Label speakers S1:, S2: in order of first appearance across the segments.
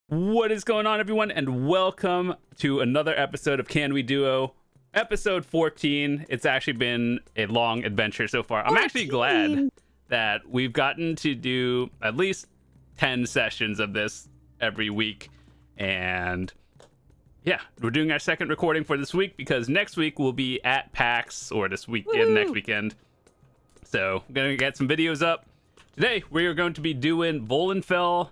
S1: What is going on, everyone, and welcome to another episode of Can We Duo, episode 14. It's actually been a long adventure so far. I'm actually glad that we've gotten to do at least 10 sessions of this every week. And yeah, we're doing our second recording for this week because next week we'll be at PAX, or this weekend, next weekend. So I'm going to get some videos up. Today, we are going to be doing Volenfell,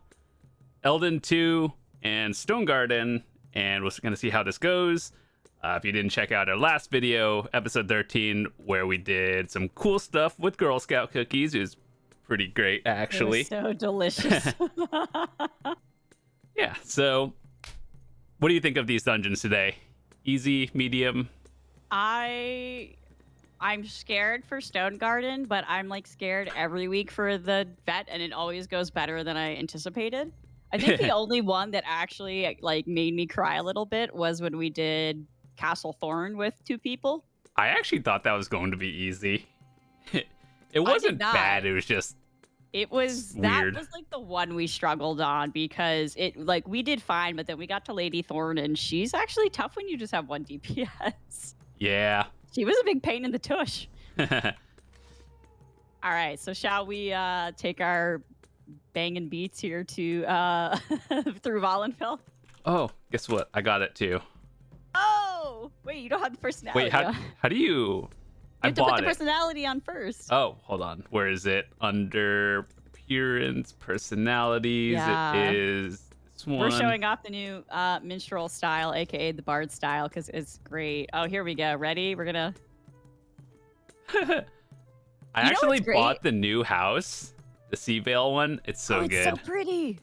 S1: Elden 2, and Stonegarden, and we're going to see how this goes. If you didn't check out our last video, episode 13, where we did some cool stuff with Girl Scout cookies, it was pretty great, actually.
S2: It was so delicious.
S1: Yeah, so what do you think of these dungeons today? Easy, medium?
S2: I'm scared for Stonegarden, but I'm like scared every week for the vet, and it always goes better than I anticipated. I think the only one that actually like made me cry a little bit was when we did Castle Thorn with 2 people.
S1: I actually thought that was going to be easy. It wasn't bad, it was just weird.
S2: That was like the one we struggled on because it like we did fine, but then we got to Lady Thorn and she's actually tough when you just have 1 DPS.
S1: Yeah.
S2: She was a big pain in the tush. All right, so shall we take our banging beats here to through Volenfell?
S1: Oh, guess what? I got it too.
S2: Oh, wait, you don't have the personality.
S1: Wait, how do you?
S2: You have to put the personality on first.
S1: Oh, hold on. Where is it? Under appearance, personalities.
S2: Yeah.
S1: It is this one.
S2: We're showing off the new minstrel style, aka the bard style, because it's great. Oh, here we go. Ready? We're gonna.
S1: I actually bought the new house, the Sea Vale one. It's so good.
S2: It's so pretty.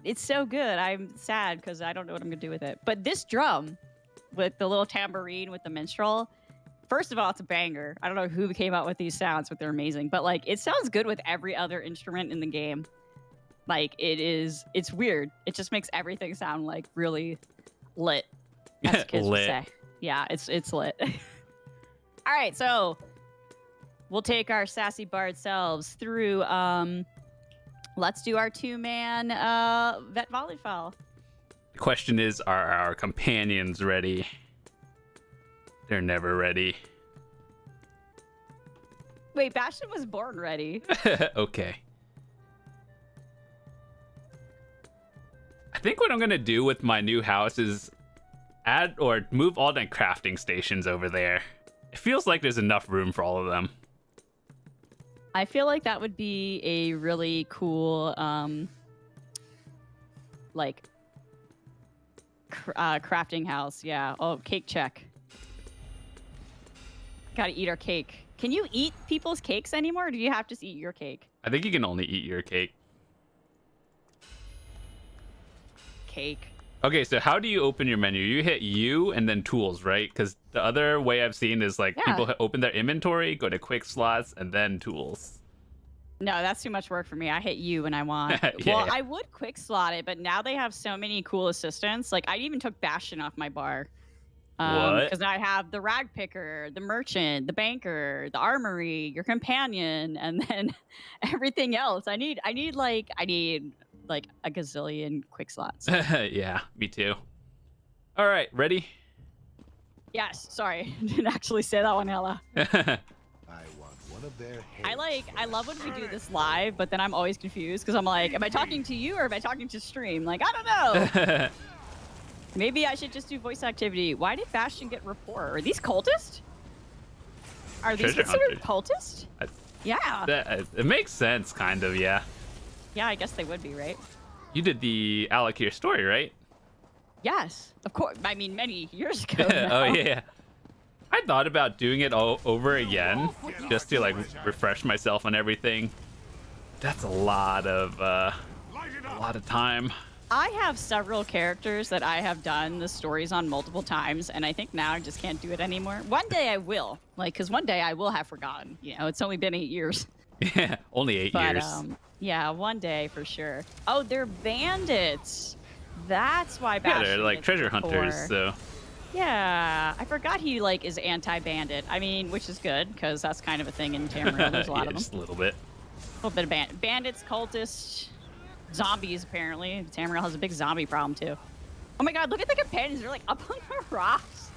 S2: It's so good. I'm sad because I don't know what I'm gonna do with it. But this drum, with the little tambourine with the minstrel, first of all, it's a banger. I don't know who came out with these sounds, but they're amazing. But like, it sounds good with every other instrument in the game. Like it's weird. It just makes everything sound like really lit. As kids would say. Yeah, it's lit. All right, so we'll take our sassy bard selves through. Let's do our 2-man vet Volenfell.
S1: The question is, are our companions ready? They're never ready.
S2: Wait, Bastion was born ready.
S1: Okay. I think what I'm gonna do with my new house is add or move all the crafting stations over there. It feels like there's enough room for all of them.
S2: I feel like that would be a really cool, like, crafting house. Yeah. Oh, cake check. Gotta eat our cake. Can you eat people's cakes anymore, or do you have to just eat your cake?
S1: I think you can only eat your cake.
S2: Cake.
S1: Okay, so how do you open your menu? You hit U and then tools, right? Because the other way I've seen is like people open their inventory, go to quick slots, and then tools.
S2: No, that's too much work for me. I hit U when I want. Well, I would quick slot it, but now they have so many cool assistants. Like I even took Bastion off my bar.
S1: What?
S2: Because I have the rag picker, the merchant, the banker, the armory, your companion, and then everything else. I need like a gazillion quick slots.
S1: Yeah, me too. All right, ready?
S2: Yes. Sorry, didn't actually say that one, Ella.
S3: I want one of their
S2: I love when we do this live, but then I'm always confused because I'm like, am I talking to you or am I talking to stream? Like, I don't know. Maybe I should just do voice activity. Why did Bastion get rapport? Are these cultists? Are these considered cultists? Yeah.
S1: It makes sense, kind of, yeah.
S2: Yeah, I guess they would be, right?
S1: You did the Alakir story, right?
S2: Yes, of course. I mean, many years ago.
S1: Oh, yeah. I thought about doing it all over again, just to like refresh myself on everything. That's a lot of time.
S2: I have several characters that I have done the stories on multiple times, and I think now I just can't do it anymore. One day I will, like, because one day I will have forgotten. You know, it's only been 8 years.
S1: Yeah, only 8 years.
S2: Yeah, one day for sure. Oh, they're bandits. That's why Bastion.
S1: Yeah, they're like treasure hunters, so.
S2: Yeah, I forgot he like is anti-bandit. I mean, which is good because that's kind of a thing in Tamriel. There's a lot of them.
S1: Just a little bit.
S2: A little bit of bandits, cultists. zombies, apparently. Tamriel has a big zombie problem, too. Oh my god, look at the companions. They're like up on the rocks.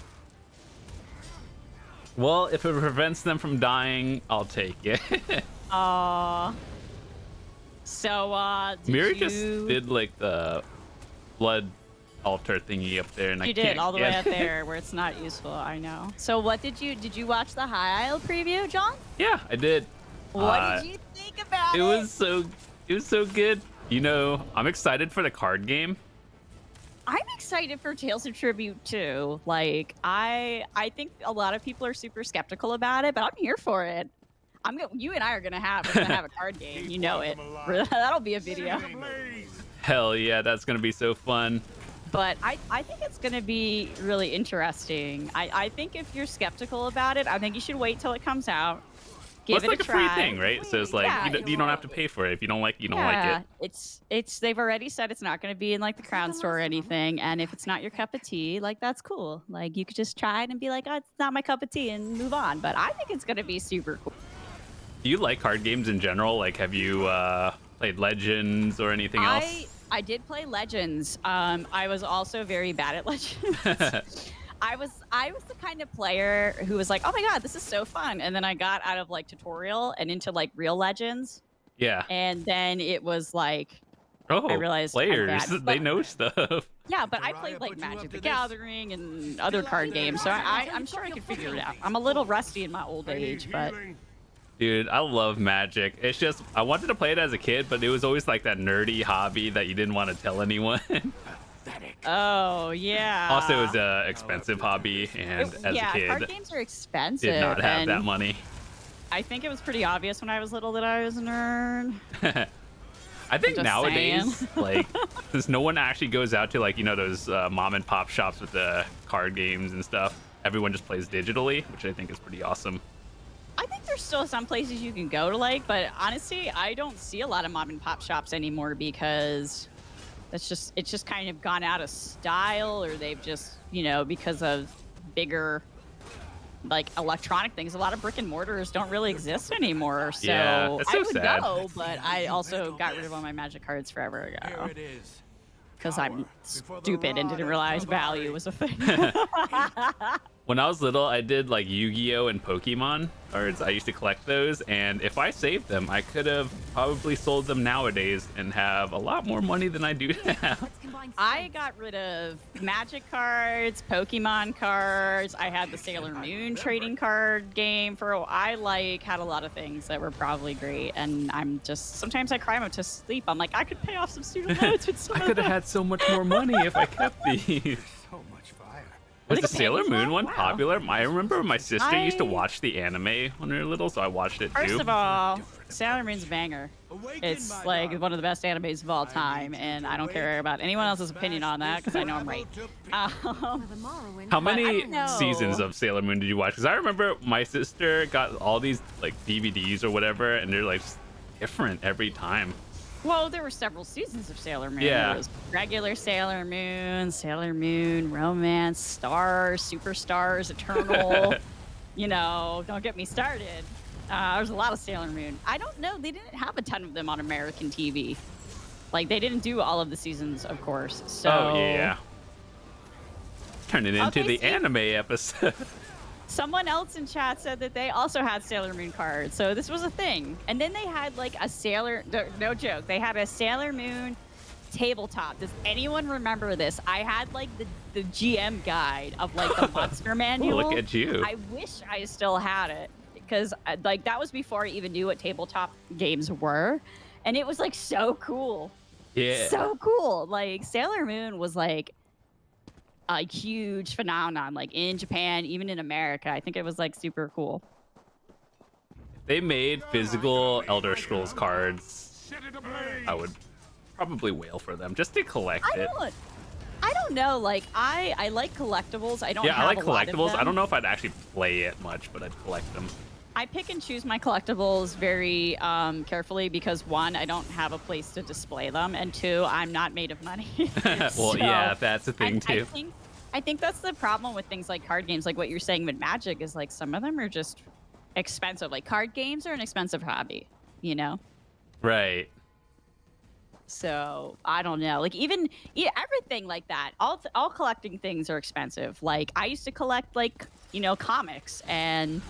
S1: Well, if it prevents them from dying, I'll take it.
S2: So,
S1: Miri just did like the blood altar thingy up there, and
S2: you
S1: I
S2: did
S1: can't
S2: all the
S1: get
S2: way up there where it's not useful. I know. So, what did you watch the High Isle preview, John?
S1: Yeah, I did.
S2: What did you think about it?
S1: It was so good. You know, I'm excited for the card game.
S2: I'm excited for Tales of Tribute too. Like, I think a lot of people are super skeptical about it, but I'm here for it. You and I are gonna have a card game. You know it. That'll be a video.
S1: Hell yeah, that's gonna be so fun.
S2: But I think it's gonna be really interesting. I think if you're skeptical about it, I think you should wait till it comes out. Give
S1: Well,
S2: it
S1: it's
S2: a
S1: like
S2: try.
S1: a free thing, right? So it's like
S2: Yeah,
S1: you don't have to pay for it. If you don't like it, you don't like it.
S2: It's they've already said it's not going to be in like the Crown Store or anything, and if it's not your cup of tea, like that's cool. Like you could just try it and be like, oh, it's not my cup of tea, and move on. But I think it's going to be super cool.
S1: Do you like card games in general? Like, have you played Legends or anything else?
S2: I did play Legends. I was also very bad at Legends. I was the kind of player who was like, oh my god, this is so fun, and then I got out of like tutorial and into like real Legends.
S1: Yeah.
S2: And then it was like,
S1: Oh,
S2: I realized I'm
S1: players,
S2: bad,
S1: they
S2: but-
S1: know stuff.
S2: Yeah, but I played like Magic the Gathering and other card games, so I'm sure I could figure it out. I'm a little rusty in my old age, but
S1: Dude, I love Magic. It's just, I wanted to play it as a kid, but it was always like that nerdy hobby that you didn't want to tell anyone.
S2: oh yeah.
S1: Also, it was an expensive hobby, and as a kid,
S2: card games are expensive.
S1: did not have
S2: and
S1: that money.
S2: I think it was pretty obvious when I was little that I was a nerd.
S1: I think
S2: Just
S1: nowadays,
S2: saying.
S1: like, since no one actually goes out to, like, you know, those mom and pop shops with the card games and stuff, everyone just plays digitally, which I think is pretty awesome.
S2: I think there's still some places you can go to, like, but honestly, I don't see a lot of mom and pop shops anymore because it's just kind of gone out of style, or they've just, you know, because of bigger like electronic things, a lot of brick and mortars don't really exist anymore. So,
S1: Yeah, that's so
S2: I would
S1: sad.
S2: go, but I also got rid of all my Magic cards forever ago because I'm stupid and didn't realize value was a thing.
S1: When I was little, I did like Yu-Gi-Oh and Pokemon cards. I used to collect those, and if I saved them, I could have probably sold them nowadays and have a lot more money than I do now.
S2: I got rid of Magic cards, Pokemon cards. I had the Sailor Moon trading card game for a while. I had a lot of things that were probably great, and I'm just sometimes I cry myself to sleep. I'm like, I could pay off some student loans with some
S1: I
S2: of
S1: could have
S2: that.
S1: had so much more money if I kept these.
S3: So much fire.
S1: Was
S2: the
S1: the Sailor
S2: companions
S1: Moon one
S2: Wow.
S1: popular? I remember my sister used to
S2: I-
S1: watch the anime when we were little, so I watched it too.
S2: First of all, Sailor Moon's a banger. It's like one of the best animes of all time, and I don't care about anyone else's opinion on that because I know I'm right.
S1: How many
S2: don't know.
S1: seasons of Sailor Moon did you watch? Because I remember my sister got all these like DVDs or whatever, and they're like different every time.
S2: Well, there were several seasons of Sailor Moon.
S1: Yeah.
S2: There was regular Sailor Moon, Romance, Stars, Superstars, Eternal. You know, don't get me started. There's a lot of Sailor Moon. I don't know. They didn't have a ton of them on American TV. Like, they didn't do all of the seasons, of course. So
S1: Oh yeah. Turn it into
S2: Okay,
S1: the
S2: see?
S1: anime episode.
S2: Someone else in chat said that they also had Sailor Moon cards, so this was a thing. And then they had like a no joke, they had a Sailor Moon tabletop. Does anyone remember this? I had like the GM guide of like the monster manual.
S1: Look at you.
S2: I wish I still had it because like that was before I even knew what tabletop games were, and it was like so cool.
S1: Yeah.
S2: So cool. Like Sailor Moon was like a huge phenomenon, like in Japan, even in America. I think it was like super cool.
S1: They made physical Elder Scrolls cards. I would probably wail for them just to collect it.
S2: I don't know. Like I like collectibles. I don't.
S1: Yeah,
S2: have
S1: I like
S2: a lot of
S1: collectibles. I
S2: them.
S1: don't know if I'd actually play it much, but I'd collect them.
S2: I pick and choose my collectibles very carefully because one, I don't have a place to display them, and two, I'm not made of money.
S1: Well,
S2: So,
S1: yeah, that's a thing
S2: and
S1: too.
S2: I think that's the problem with things like card games, like what you're saying with Magic, is like some of them are just expensive. Like card games are an expensive hobby, you know?
S1: Right.
S2: So I don't know. Like even everything like that. All collecting things are expensive. Like I used to collect like comics and.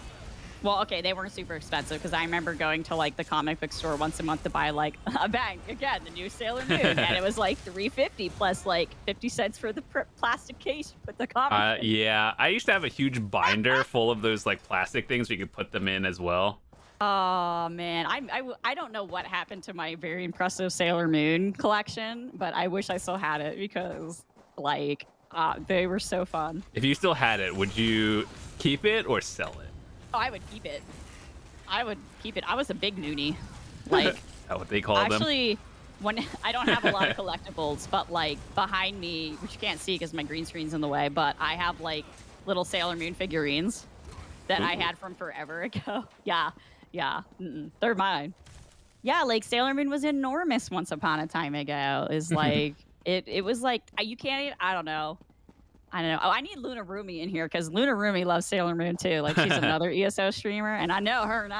S2: Well, okay, they weren't super expensive because I remember going to like the comic book store once a month to buy like a bang again, the new Sailor Moon, and it was like $3.50 plus like 50 cents for the plastic case you put the comic.
S1: Yeah, I used to have a huge binder full of those like plastic things where you could put them in as well.
S2: Oh man, I don't know what happened to my very impressive Sailor Moon collection, but I wish I still had it because like they were so fun.
S1: If you still had it, would you keep it or sell it?
S2: Oh, I would keep it. I would keep it. I was a big noonie. Like,
S1: that's what they call them.
S2: Actually, when I don't have a lot of collectibles, but like behind me, which you can't see because my green screen's in the way, but I have like little Sailor Moon figurines that I had from forever ago. Yeah. They're mine. Yeah, like Sailor Moon was enormous once upon a time ago. Is like it was like you can't even, I don't know. Oh, I need Luna Rumi in here because Luna Rumi loves Sailor Moon too. Like she's another ESO streamer, and I know her and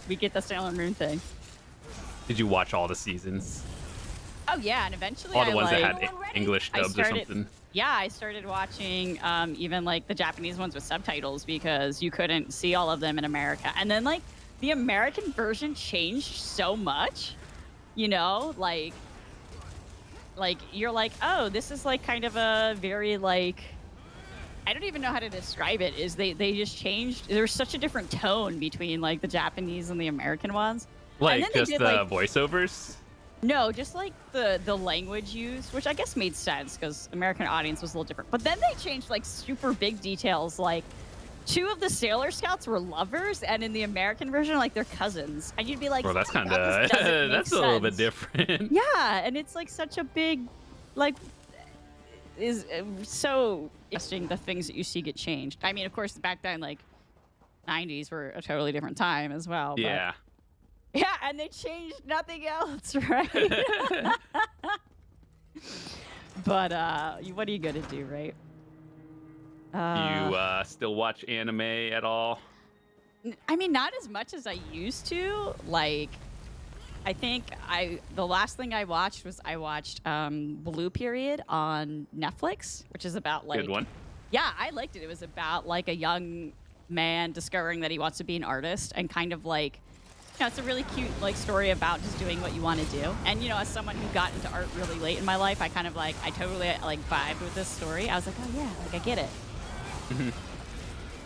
S2: we get the Sailor Moon thing.
S1: Did you watch all the seasons?
S2: Oh yeah, and eventually
S1: all the ones that had English dubs or something.
S2: Yeah, I started watching even like the Japanese ones with subtitles because you couldn't see all of them in America. And then like the American version changed so much, like you're like, oh, this is like kind of a very like, I don't even know how to describe it. Is they just changed. There's such a different tone between like the Japanese and the American ones.
S1: Like just the voiceovers?
S2: No, just like the language used, which I guess made sense because American audience was a little different. But then they changed like super big details, like 2 of the Sailor Scouts were lovers, and in the American version, like they're cousins. And you'd be like,
S1: well, that's kind of that's a little bit different.
S2: Yeah, and it's like such a big, like, is so interesting. The things that you see get changed. I mean, of course, back then, like, 90s were a totally different time as well.
S1: Yeah.
S2: But, yeah, and they changed nothing else, right? But what are you gonna do, right?
S1: You still watch anime at all?
S2: I mean, not as much as I used to. Like, I think the last thing I watched was Blue Period on Netflix, which is about like
S1: good one.
S2: Yeah, I liked it. It was about like a young man discovering that he wants to be an artist and kind of like, it's a really cute like story about just doing what you want to do. And as someone who got into art really late in my life, I totally like vibed with this story. I was like, oh yeah, like I get it.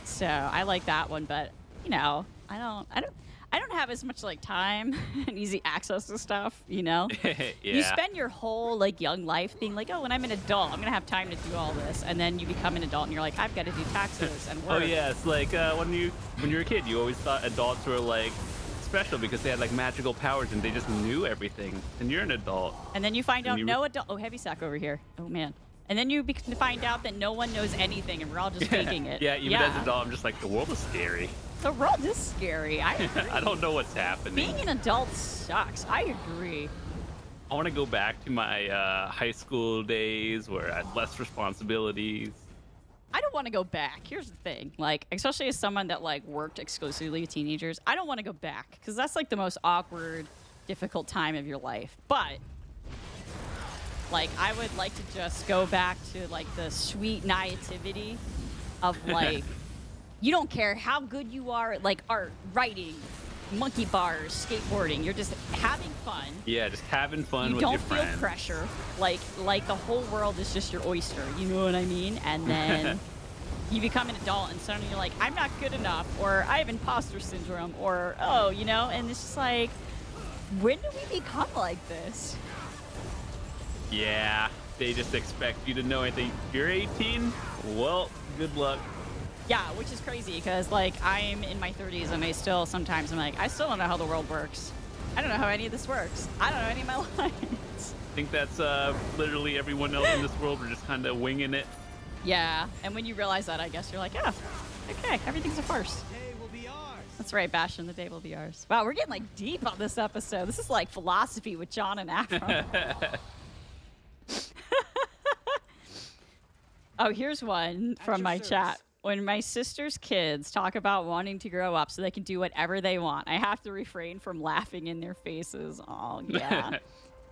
S2: So I like that one, but I don't have as much like time and easy access to stuff.
S1: Yeah.
S2: You spend your whole like young life being like, oh, when I'm an adult, I'm gonna have time to do all this, and then you become an adult and you're like, I've got to do taxes and work.
S1: Oh yeah, it's like when you were a kid, you always thought adults were like special because they had like magical powers and they just knew everything. And you're an adult.
S2: And then you find out no adult. Oh, heavy sack over here. Oh man. And then you find out that no one knows anything, and we're all just faking it.
S1: Yeah, even as an adult, I'm just like, the world is scary.
S2: The world is scary. I agree.
S1: I don't know what's happening.
S2: Being an adult sucks. I agree.
S1: I want to go back to my high school days where I had less responsibilities.
S2: I don't want to go back. Here's the thing. Like, especially as someone that like worked exclusively with teenagers, I don't want to go back because that's like the most awkward, difficult time of your life. But like, I would like to just go back to like the sweet naivety of like, you don't care how good you are at like art, writing, monkey bars, skateboarding. You're just having fun.
S1: Yeah, just having fun with
S2: your
S1: friends. You don't
S2: feel pressure. Like the whole world is just your oyster. You know what I mean? And then you become an adult and suddenly you're like, I'm not good enough, or I have imposter syndrome, or and it's just like, when do we become like this?
S1: Yeah, they just expect you to know anything. If you're 18, well, good luck.
S2: Yeah, which is crazy because like I'm in my 30s and I still sometimes I'm like, I still don't know how the world works. I don't know how any of this works. I don't know any of my lines.
S1: I think that's literally everyone else in this world. We're just kind of winging it.
S2: Yeah, and when you realize that, I guess you're like, oh, okay, everything's a farce.
S3: The day will be ours.
S2: That's right, Bastion, the day will be ours. Wow, we're getting like deep on this episode. This is like philosophy with John and Avron. Oh, here's one from my chat. When my sister's kids talk about wanting to grow up so they can do whatever they want, I have to refrain from laughing in their faces. Oh, yeah.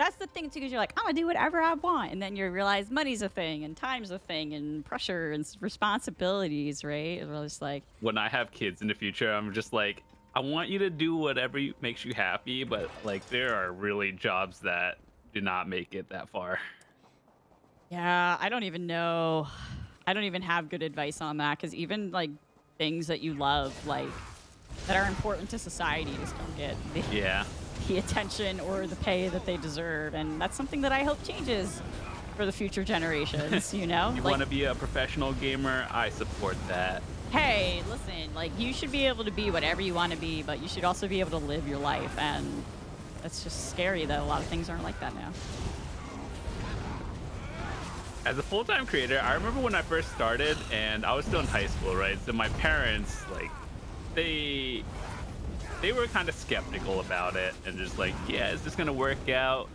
S2: That's the thing, too, because you're like, I'm going to do whatever I want. And then you realize money's a thing, and time's a thing, and pressure and responsibilities, right? It's just like...
S1: When I have kids in the future, I'm just like, I want you to do whatever makes you happy, but, like, there are really jobs that do not make it that far.
S2: Yeah, I don't even know. I don't even have good advice on that, because even, like, things that you love, like, that are important to society just don't get the attention or the pay that they deserve. And that's something that I hope changes for the future generations, you know?
S1: You
S2: like,
S1: want to be a professional gamer? I support that.
S2: Hey, listen, like, you should be able to be whatever you want to be, but you should also be able to live your life. And that's just scary that a lot of things aren't like that now.
S1: As a full-time creator, I remember when I first started, and I was still in high school, right? So my parents, like, they were kind of skeptical about it, and just like, yeah, is this gonna work out?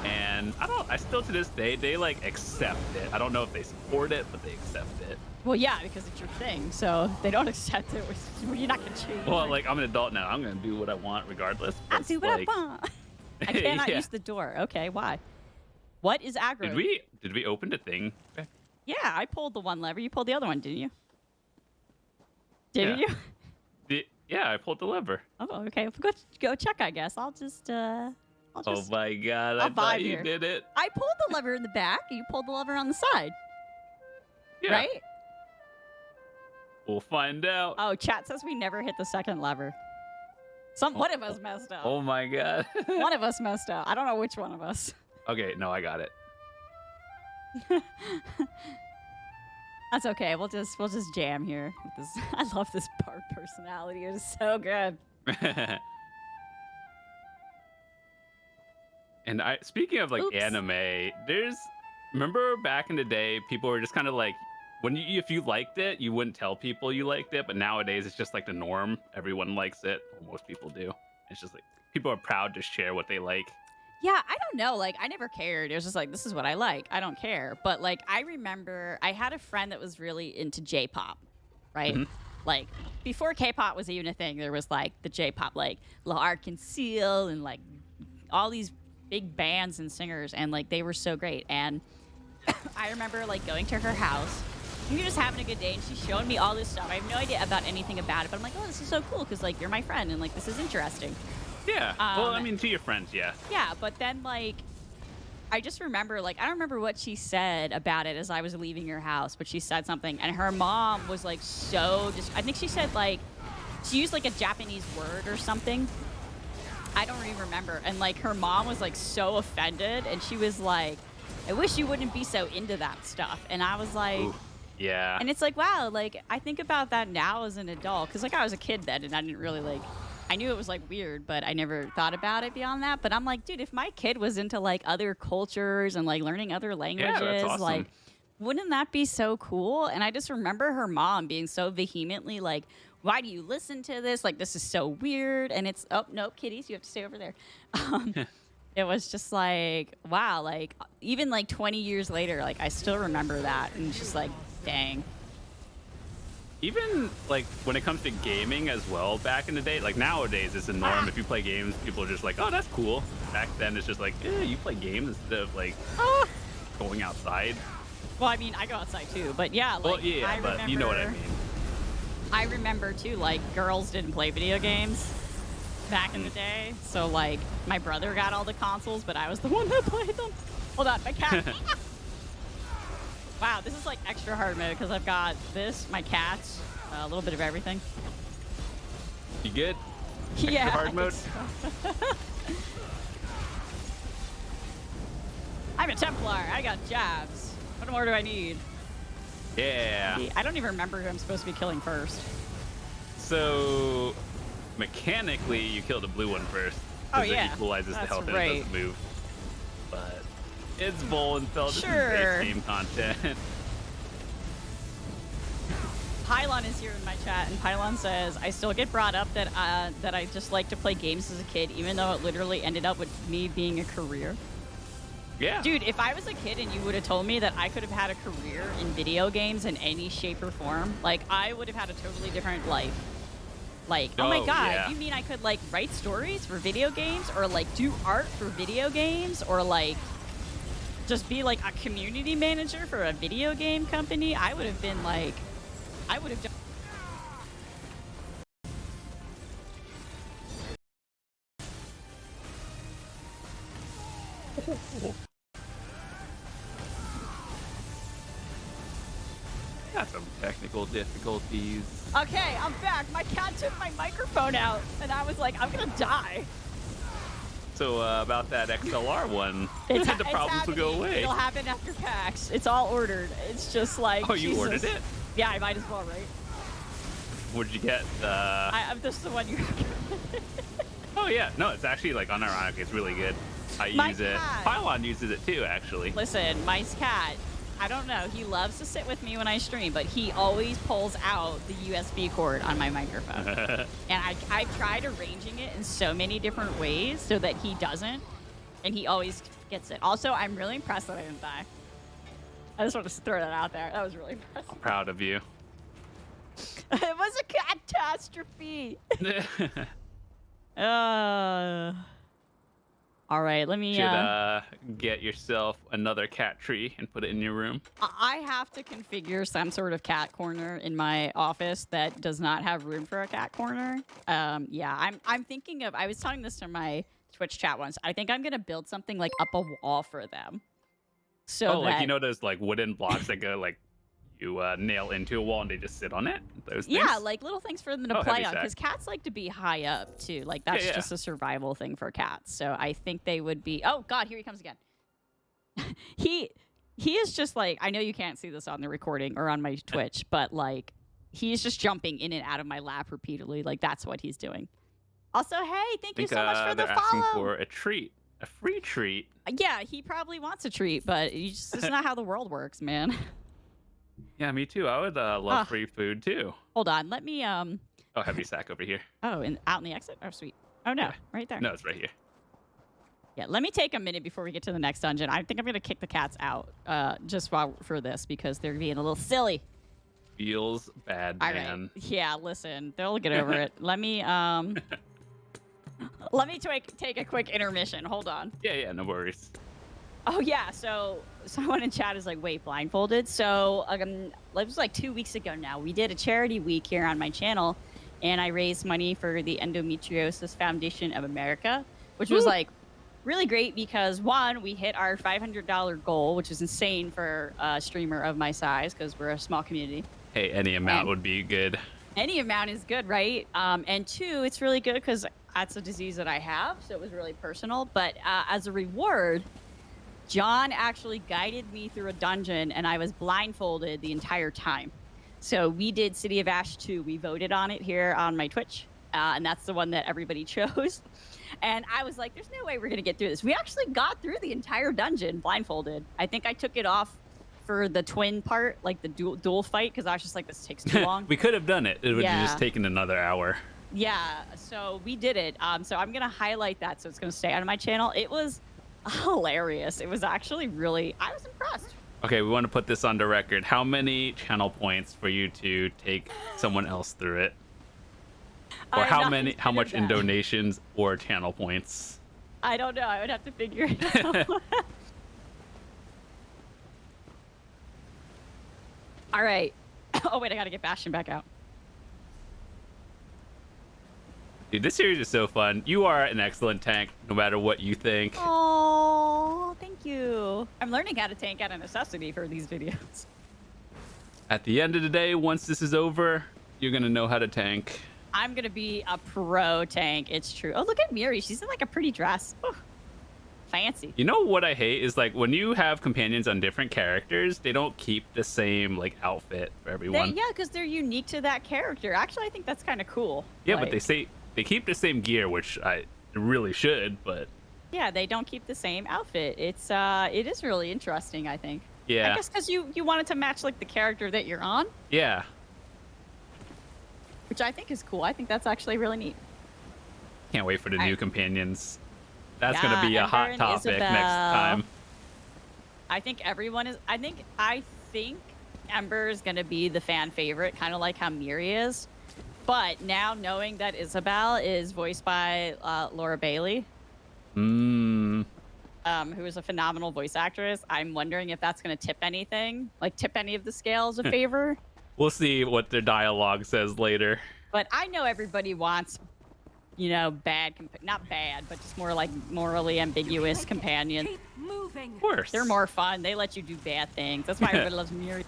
S1: And I still to this day, they like accept it. I don't know if they support it, but they accept it.
S2: Well, yeah, because it's your thing. So if they don't accept it, you're not gonna change.
S1: Well, like, I'm an adult now. I'm gonna do what I want regardless.
S2: I do what I want. I cannot use the door. Okay, why? What is aggro?
S1: Did we open the thing?
S2: Yeah, I pulled the one lever. You pulled the other one, didn't you? Didn't you?
S1: Yeah, I pulled the lever.
S2: Oh, okay. Go check, I guess. I'll just
S1: oh my god, I thought you did it.
S2: I pulled the lever in the back, and you pulled the lever on the side.
S1: Yeah.
S2: Right?
S1: We'll find out.
S2: Oh, chat says we never hit the second lever. One of us messed up.
S1: Oh my god.
S2: One of us messed up. I don't know which one of us.
S1: Okay, no, I got it.
S2: That's okay. We'll just jam here with this. I love this Bard personality. It is so good.
S1: And speaking of like anime, remember back in the day, people were just kind of like, if you liked it, you wouldn't tell people you liked it, but nowadays it's just like the norm. Everyone likes it. Well, most people do. It's just like people are proud to share what they like.
S2: Yeah, I don't know. Like, I never cared. It was just like, this is what I like. I don't care. But, like, I remember I had a friend that was really into J-pop, right? Mm-hmm. Like, before K-pop was even a thing, there was, like, the J-pop, like, L'Arc-en-Ciel and, like, all these big bands and singers. And, like, they were so great. And I remember, like, going to her house. We were just having a good day, and she's showing me all this stuff. I have no idea about anything about it. But I'm like, oh, this is so cool because, like, you're my friend. And, like, this is interesting.
S1: Yeah. Well, I mean, to your friends, yeah.
S2: Yeah, but then, like, I just remember, like, I don't remember what she said about it as I was leaving your house, but she said something, and her mom was, like, I think she said, like, she used, like, a Japanese word or something. I don't even remember. And, like, her mom was, like, so offended, and she was like, I wish you wouldn't be so into that stuff. And I was like...
S1: Ooh, yeah.
S2: And it's like, wow, like, I think about that now as an adult, because, like, I was a kid then, and I didn't really, like... I knew it was, like, weird, but I never thought about it beyond that. But I'm like, dude, if my kid was into, like, other cultures and, like, learning other languages,
S1: that's awesome.
S2: like, wouldn't that be so cool? And I just remember her mom being so vehemently like, why do you listen to this? Like, this is so weird. And it's, oh, nope, kitties, you have to stay over there. It was just like, wow, like, even, like, 20 years later, like, I still remember that. And it's just like, dang.
S1: Even, like, when it comes to gaming as well, back in the day, like, nowadays it's a norm. If you play games, people are just like, oh, that's cool. Back then, it's just like, you play games instead of, like, going outside.
S2: Well, I mean, I go outside, too. But, yeah, like,
S1: well, yeah,
S2: I remember,
S1: you know what I mean.
S2: I remember, too, like, girls didn't play video games back in the day. So, like, my brother got all the consoles, but I was the one that played them. Hold on, my cat. Wow, this is like extra hard mode because I've got this, my cats, a little bit of everything.
S1: You good?
S2: Yeah.
S1: Extra hard mode?
S2: So. I'm a Templar. I got jabs. What more do I need?
S1: Yeah.
S2: I don't even remember who I'm supposed to be killing first.
S1: So, mechanically, you kill the blue one first.
S2: Oh, yeah.
S1: It equalizes the health and it doesn't move. But it's Volenfell. This is base game content.
S2: Pylon is here in my chat, and Pylon says, I still get brought up that I just like to play games as a kid, even though it literally ended up with me being a career.
S1: Yeah.
S2: Dude, if I was a kid and you would have told me that I could have had a career in video games in any shape or form, like, I would have had a totally different life. Like, oh my
S1: Oh,
S2: god,
S1: yeah.
S2: you mean I could like write stories for video games, or like do art for video games, or like just be like a community manager for a video game company? I would have been like, I would have done.
S1: Got some technical difficulties.
S2: Okay, I'm back. My cat took my microphone out, and I was like, I'm gonna die.
S1: So about that XLR one,
S2: It's,
S1: the problems will go
S2: happening.
S1: away.
S2: It'll happen after PAX. It's all ordered. It's just like,
S1: Oh, you
S2: Jesus.
S1: ordered it?
S2: Yeah, I might as well, right?
S1: What did you get?
S2: This is the one you.
S1: Oh yeah, no, it's actually like unironically, it's really good. I
S2: My
S1: use it.
S2: cat.
S1: Pylon uses it too, actually.
S2: Listen, my cat, I don't know. He loves to sit with me when I stream, but he always pulls out the USB cord on my microphone. And I've tried arranging it in so many different ways so that he doesn't, and he always gets it. Also, I'm really impressed that I didn't die. I just want to throw that out there. That was really impressive.
S1: I'm proud of you.
S2: It was a catastrophe. All right, let me.
S1: Should get yourself another cat tree and put it in your room.
S2: I have to configure some sort of cat corner in my office that does not have room for a cat corner. Yeah, I'm thinking of. I was telling this to my Twitch chat once. I think I'm gonna build something like up a wall for them. So
S1: Oh, like
S2: that,
S1: you know those like wooden blocks that go like you nail into a wall and they just sit on it. Those things?
S2: yeah, like little things for them to
S1: Oh,
S2: play
S1: heavy
S2: on,
S1: stack.
S2: because cats like to be high up too. Like that's
S1: Yeah.
S2: just a survival thing for cats. So I think they would be. Oh God, here he comes again. he is just like, I know you can't see this on the recording or on my Twitch, but like he's just jumping in and out of my lap repeatedly. Like that's what he's doing. Also, hey, thank you so much for the
S1: they're asking
S2: follow.
S1: for a treat, a free treat.
S2: Yeah, he probably wants a treat, but it's not how the world works, man.
S1: Yeah, me too. I would love free food too.
S2: Hold on, let me
S1: Oh, heavy sack over here.
S2: Oh, and out in the exit. Oh, sweet. Oh no,
S1: Yeah.
S2: right there.
S1: No, it's right here.
S2: Yeah, let me take a minute before we get to the next dungeon. I think I'm gonna kick the cats out just for this because they're being a little silly.
S1: Feels bad,
S2: All
S1: man.
S2: right. Yeah, listen, they'll get over it. Let me take a quick intermission. Hold on.
S1: Yeah, no worries.
S2: Oh yeah, so someone in chat is like, wait, blindfolded? So it was like 2 weeks ago now. We did a charity week here on my channel, and I raised money for the Endometriosis Foundation of America, which was like really great because one, we hit our $500 goal, which is insane for a streamer of my size because we're a small community.
S1: Hey, any amount
S2: And-
S1: would be good.
S2: Any amount is good, right? And two, it's really good because that's a disease that I have, so it was really personal. But as a reward, John actually guided me through a dungeon, and I was blindfolded the entire time. So we did City of Ash 2. We voted on it here on my Twitch, and that's the one that everybody chose. And I was like, there's no way we're going to get through this. We actually got through the entire dungeon blindfolded. I think I took it off for the twin part, like the dual fight, because I was just like, this takes too long.
S1: We could have done it. It would have
S2: Yeah.
S1: just taken another hour.
S2: Yeah, so we did it. So I'm going to highlight that, so it's going to stay on my channel. It was hilarious. It was actually really, I was impressed.
S1: Okay, we want to put this on the record. How many channel points for you to take someone else through it? Or
S2: I've
S1: how
S2: not
S1: much in
S2: considered that.
S1: donations or channel points?
S2: I don't know. I would have to figure it out. All right. Oh, wait, I got to get Bastion back out.
S1: Dude, this series is so fun. You are an excellent tank, no matter what you think.
S2: Oh, thank you. I'm learning how to tank out of necessity for these videos.
S1: At the end of the day, once this is over, you're going to know how to tank.
S2: I'm going to be a pro tank. It's true. Oh, look at Miri. She's in like a pretty dress. Ooh, fancy.
S1: You know what I hate is like when you have companions on different characters, they don't keep the same like outfit for everyone.
S2: Yeah, because they're unique to that character. Actually, I think that's kind of cool.
S1: Yeah, but
S2: Like,
S1: they say they keep the same gear, which I really should, but
S2: yeah, they don't keep the same outfit. It is really interesting, I think.
S1: yeah.
S2: I guess because you wanted to match like the character that you're on,
S1: Yeah.
S2: which I think is cool. I think that's actually really neat.
S1: Can't wait for the
S2: I-
S1: new companions. That's going
S2: Yeah,
S1: to be a
S2: Ember
S1: hot
S2: and
S1: topic next
S2: Isabel.
S1: time.
S2: I think everyone is. I think Ember is gonna be the fan favorite, kind of like how Miri is. But now knowing that Isabel is voiced by Laura Bailey,
S1: Mm.
S2: who is a phenomenal voice actress, I'm wondering if that's going to tip anything, like tip any of the scales of favor.
S1: We'll see what their dialogue says later.
S2: But I know everybody wants, you know, not bad, but just more like morally ambiguous companions.
S1: Of course.
S2: They're more fun. They let you do bad things. That's why everybody loves Miri.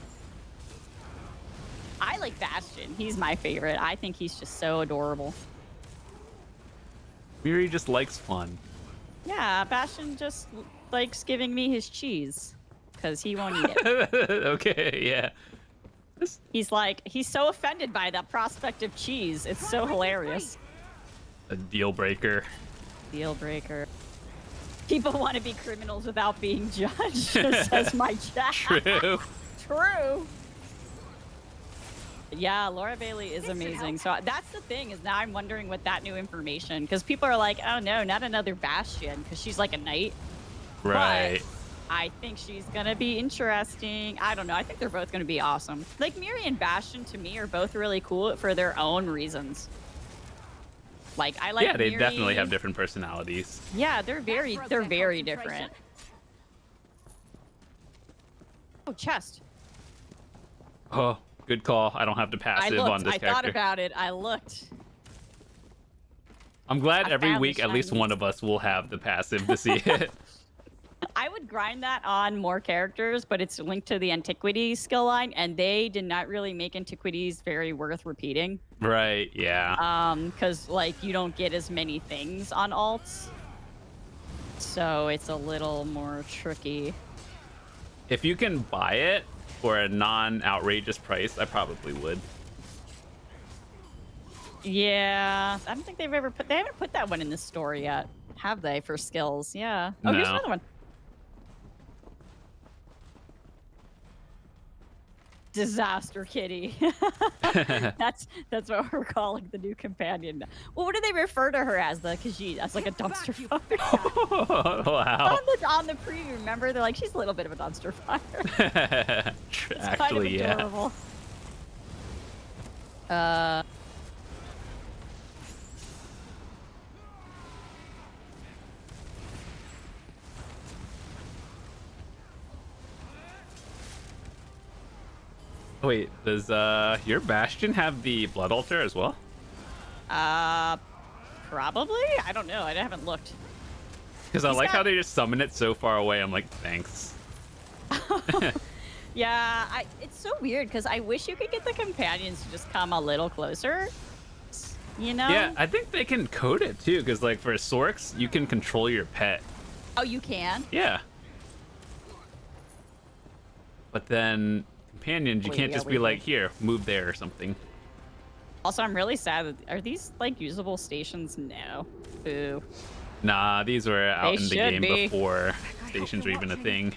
S2: I like Bastion. He's my favorite. I think he's just so adorable.
S1: Miri just likes fun.
S2: Yeah, Bastion just likes giving me his cheese because he won't eat it.
S1: Okay, yeah.
S2: He's so offended by that prospect of cheese. It's so hilarious.
S1: A deal breaker.
S2: Deal breaker. People want to be criminals without being judged, says my chat.
S1: True.
S2: True. Yeah, Laura Bailey is amazing. So that's the thing, is now I'm wondering what that new information, because people are like, oh no, not another Bastion, because she's like a knight.
S1: Right.
S2: But I think she's gonna be interesting. I don't know. I think they're both gonna be awesome. Like Miri and Bastion to me are both really cool for their own reasons. Like I like.
S1: Yeah, they
S2: Miri.
S1: definitely have different personalities.
S2: Yeah, they're very different. Oh, chest.
S1: Oh, good call. I don't have to passive on this character.
S2: I thought about it. I looked.
S1: I'm glad
S2: I
S1: every
S2: found the
S1: week at least
S2: shinies.
S1: one of us will have the passive to see it.
S2: I would grind that on more characters, but it's linked to the antiquities skill line, and they did not really make antiquities very worth repeating.
S1: Right, yeah.
S2: Because like you don't get as many things on alts, so it's a little more tricky.
S1: If you can buy it for a non-outrageous price, I probably would.
S2: Yeah, I don't think they haven't put that one in the store yet, have they? For skills, yeah. Oh, here's
S1: No.
S2: another one. Disaster Kitty. that's what we're calling the new companion. Well, what do they refer to her as? As like a dumpster fire.
S1: Wow.
S2: on the preview, remember they're like, she's a little bit of a dumpster fire. It's
S1: Actually,
S2: kind of
S1: yeah.
S2: adorable.
S1: Wait, does your Bastion have the Blood Altar as well?
S2: Probably. I don't know. I haven't looked.
S1: Because I
S2: He's
S1: like how
S2: got-
S1: they just summon it so far away. I'm like, thanks.
S2: Yeah, it's so weird because I wish you could get the companions to just come a little closer. You know?
S1: Yeah, I think they can code it too. Because like for Sorks, you can control your pet.
S2: Oh, you can?
S1: Yeah. But then companions, you
S2: Wait,
S1: can't
S2: yeah,
S1: just
S2: wait,
S1: be
S2: wait.
S1: like, here, move there or something.
S2: Also, I'm really sad that are these like usable stations? No. Boo.
S1: Nah, these were out
S2: They
S1: in the
S2: should
S1: game
S2: be.
S1: before stations were even a thing.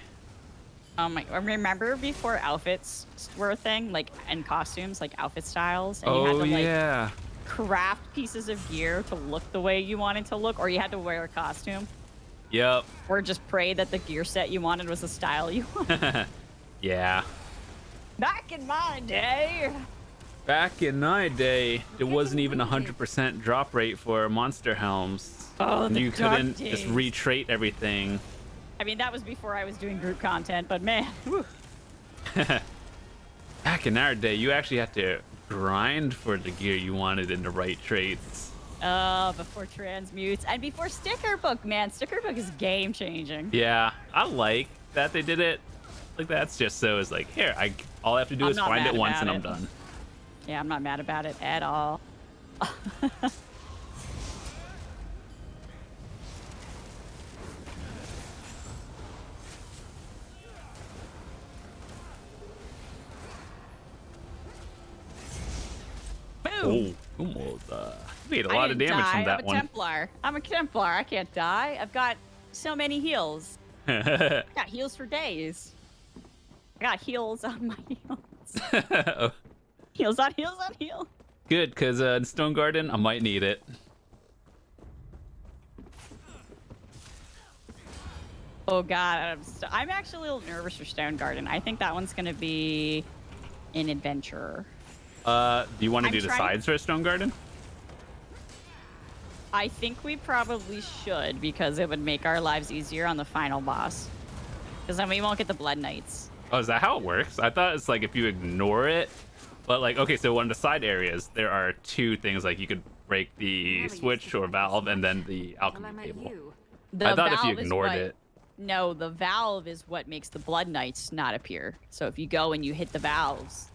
S2: Remember before outfits were a thing, like and costumes, like outfit styles, and you had
S1: Oh,
S2: to like
S1: yeah.
S2: craft pieces of gear to look the way you wanted to look, or you had to wear a costume,
S1: Yep.
S2: or just pray that the gear set you wanted was the style you wanted.
S1: Yeah.
S2: Back in my day.
S1: Back in my day, it wasn't even 100% drop rate for monster helms.
S2: Oh,
S1: And
S2: the
S1: you
S2: dark
S1: couldn't just
S2: days.
S1: retrait everything.
S2: I mean, that was before I was doing group content, but man, whew.
S1: Back in our day, you actually had to grind for the gear you wanted in the right traits.
S2: Before transmutes and before sticker book, man, sticker book is game changing.
S1: Yeah, I like that they did it. Like that's just so it's like, here, all I have to do
S2: I'm
S1: is
S2: not
S1: find
S2: mad
S1: it once and
S2: about
S1: I'm
S2: it.
S1: done.
S2: Yeah, I'm not mad about it at all. Boom.
S1: Oh, almost. Made a
S2: I
S1: lot of
S2: didn't
S1: damage
S2: die.
S1: from that
S2: I'm a
S1: one.
S2: Templar. I'm a Templar. I can't die. I've got so many heals. I got heals for days. I got heals on my heals. Heals on heals on heals.
S1: Good, because in Stonegarden, I might need it.
S2: Oh god, I'm actually a little nervous for Stonegarden. I think that one's gonna be an adventure.
S1: Do you want to
S2: I'm
S1: do the
S2: trying-
S1: sides for a Stonegarden?
S2: I think we probably should, because it would make our lives easier on the final boss. Because then we won't get the Blood Knights.
S1: Oh, is that how it works? I thought it's like if you ignore it, but like, okay, so on the side areas, there are two things, like you could break the switch or valve and then the alchemy table. I thought if you ignored it.
S2: No, the valve is what makes the Blood Knights not appear. So if you go and you hit the valves,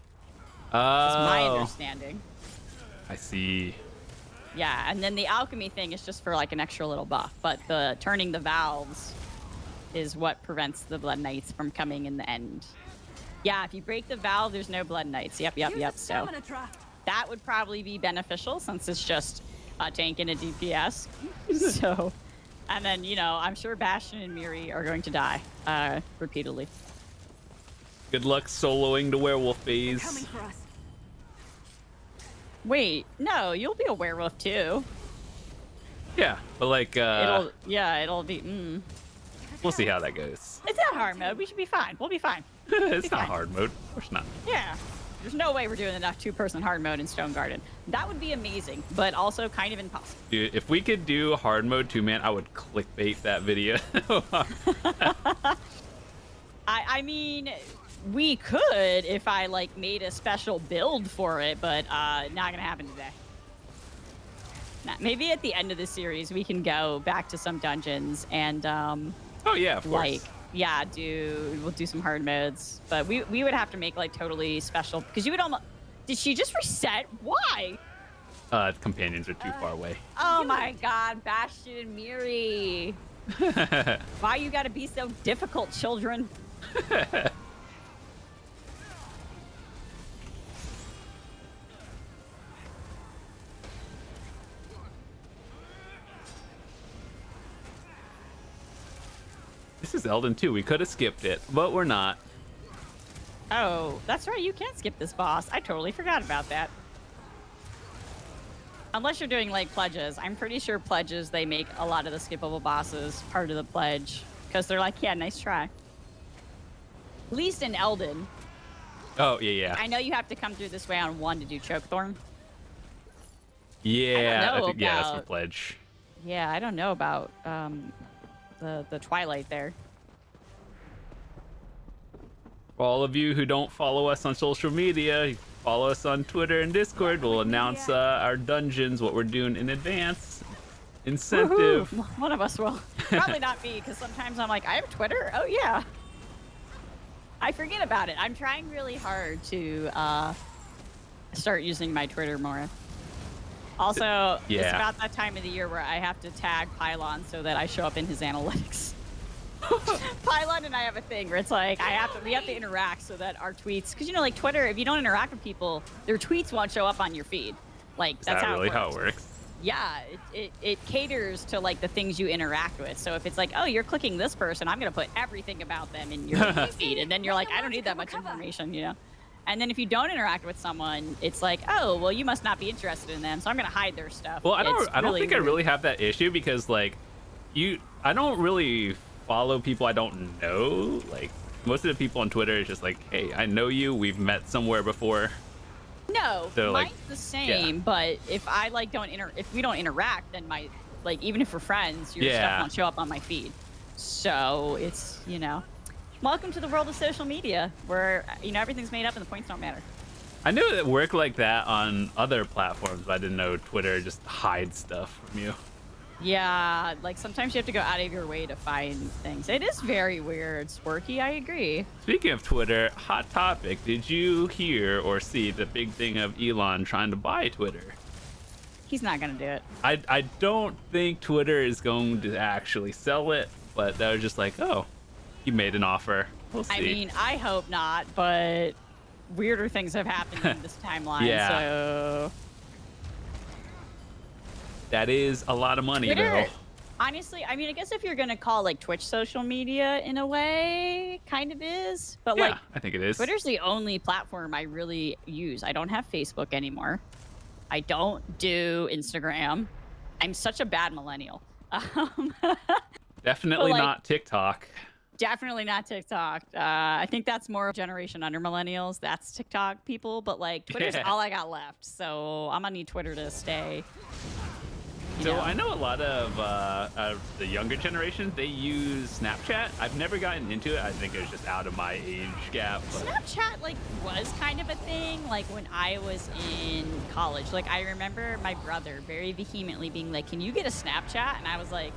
S2: that's my understanding.
S1: I see.
S2: Yeah, and then the alchemy thing is just for like an extra little buff, but the turning the valves is what prevents the Blood Knights from coming in the end. Yeah, if you break the valve, there's no Blood Knights. Yep. So that would probably be beneficial since it's just a tank and a DPS. So, and then, you know, I'm sure Bastion and Miri are going to die repeatedly.
S1: Good luck soloing the werewolf phase.
S4: Coming for us.
S2: Wait, no, you'll be a werewolf too.
S1: Yeah, but like,
S2: It'll be.
S1: we'll see how that goes.
S2: It's not hard mode. We should be fine. We'll be fine.
S1: It's not hard mode. Of course not.
S2: Yeah. There's no way we're doing enough two-person hard mode in Stonegarden. That would be amazing, but also kind of impossible.
S1: Dude, if we could do hard mode 2-man, I would clickbait that video.
S2: I mean, we could if I like made a special build for it, but not gonna happen today. Nah, maybe at the end of the series we can go back to some dungeons and
S1: Oh yeah, of course.
S2: like we'll do some hard modes, but we would have to make like totally special because you would almost. Did she just reset? Why?
S1: Companions are too far away.
S2: Oh my God, Bastion and Miri. Why you gotta be so difficult, children?
S1: This is Elden 2. We could have skipped it, but we're not.
S2: Oh, that's right. You can't skip this boss. I totally forgot about that. Unless you're doing like pledges. I'm pretty sure pledges, they make a lot of the skippable bosses part of the pledge. Because they're like, yeah, nice try. At least in Elden.
S1: Oh, yeah.
S2: I know you have to come through this way on 1 to do Chokethorn.
S1: Yeah,
S2: I don't know
S1: yeah, that's
S2: about-
S1: the pledge.
S2: Yeah, I don't know about the Twilight there.
S1: For all of you who don't follow us on social media, follow us on Twitter and Discord. We'll announce our dungeons, what we're doing in advance. Incentive.
S2: Woohoo! One of us will. Probably not me, because sometimes I'm like, I have Twitter? Oh, yeah. I forget about it. I'm trying really hard to start using my Twitter more. Also,
S1: Yeah.
S2: It's about that time of the year where I have to tag Pylon so that I show up in his analytics. Pylon and I have a thing where it's like we have to interact so that our tweets, because you know, like Twitter, if you don't interact with people, their tweets won't show up on your feed. Like
S1: Is
S2: that's
S1: that
S2: how
S1: really
S2: it
S1: how
S2: works.
S1: it works?
S2: Yeah, it caters to like the things you interact with. So if it's like, oh, you're clicking this person, I'm gonna put everything about them in your feed, and then you're like, I don't need that much information, you know. And then if you don't interact with someone, it's like, oh, well, you must not be interested in them, so I'm gonna hide their stuff.
S1: Well, I don't think I
S2: weird.
S1: really have that issue because like I don't really follow people I don't know. Like most of the people on Twitter is just like, hey, I know you, we've met somewhere before.
S2: No,
S1: So,
S2: mine's
S1: like,
S2: the same. But if I like if we don't interact, then my like even if we're friends, your stuff won't show up on my feed. So it's welcome to the world of social media, where everything's made up and the points don't matter.
S1: I knew it worked like that on other platforms, but I didn't know Twitter just hides stuff from you.
S2: Yeah, like sometimes you have to go out of your way to find things. It is very weird, Sporky. I agree.
S1: Speaking of Twitter, hot topic. Did you hear or see the big thing of Elon trying to buy Twitter?
S2: He's not gonna do it.
S1: I don't think Twitter is going to actually sell it, but that was just like, oh, he made an offer. We'll see.
S2: I mean, I hope not, but weirder things have happened in this timeline.
S1: Yeah.
S2: So
S1: that is a lot of money,
S2: Twitter,
S1: though.
S2: honestly, I mean, I guess if you're gonna call like Twitch social media in a way, kind of is. But
S1: Yeah,
S2: like,
S1: I think it is.
S2: Twitter's the only platform I really use. I don't have Facebook anymore. I don't do Instagram. I'm such a bad millennial.
S1: Definitely
S2: but, like,
S1: not TikTok.
S2: Definitely not TikTok. I think that's more of generation under millennials. That's TikTok people, but like Twitter's all I got left. So I'm gonna need Twitter to stay.
S1: So I know a lot of the younger generation, they use Snapchat. I've never gotten into it. I think it was just out of my age gap. But...
S2: Snapchat like was kind of a thing like when I was in college. Like I remember my brother very vehemently being like, "Can you get a Snapchat?" And I was like,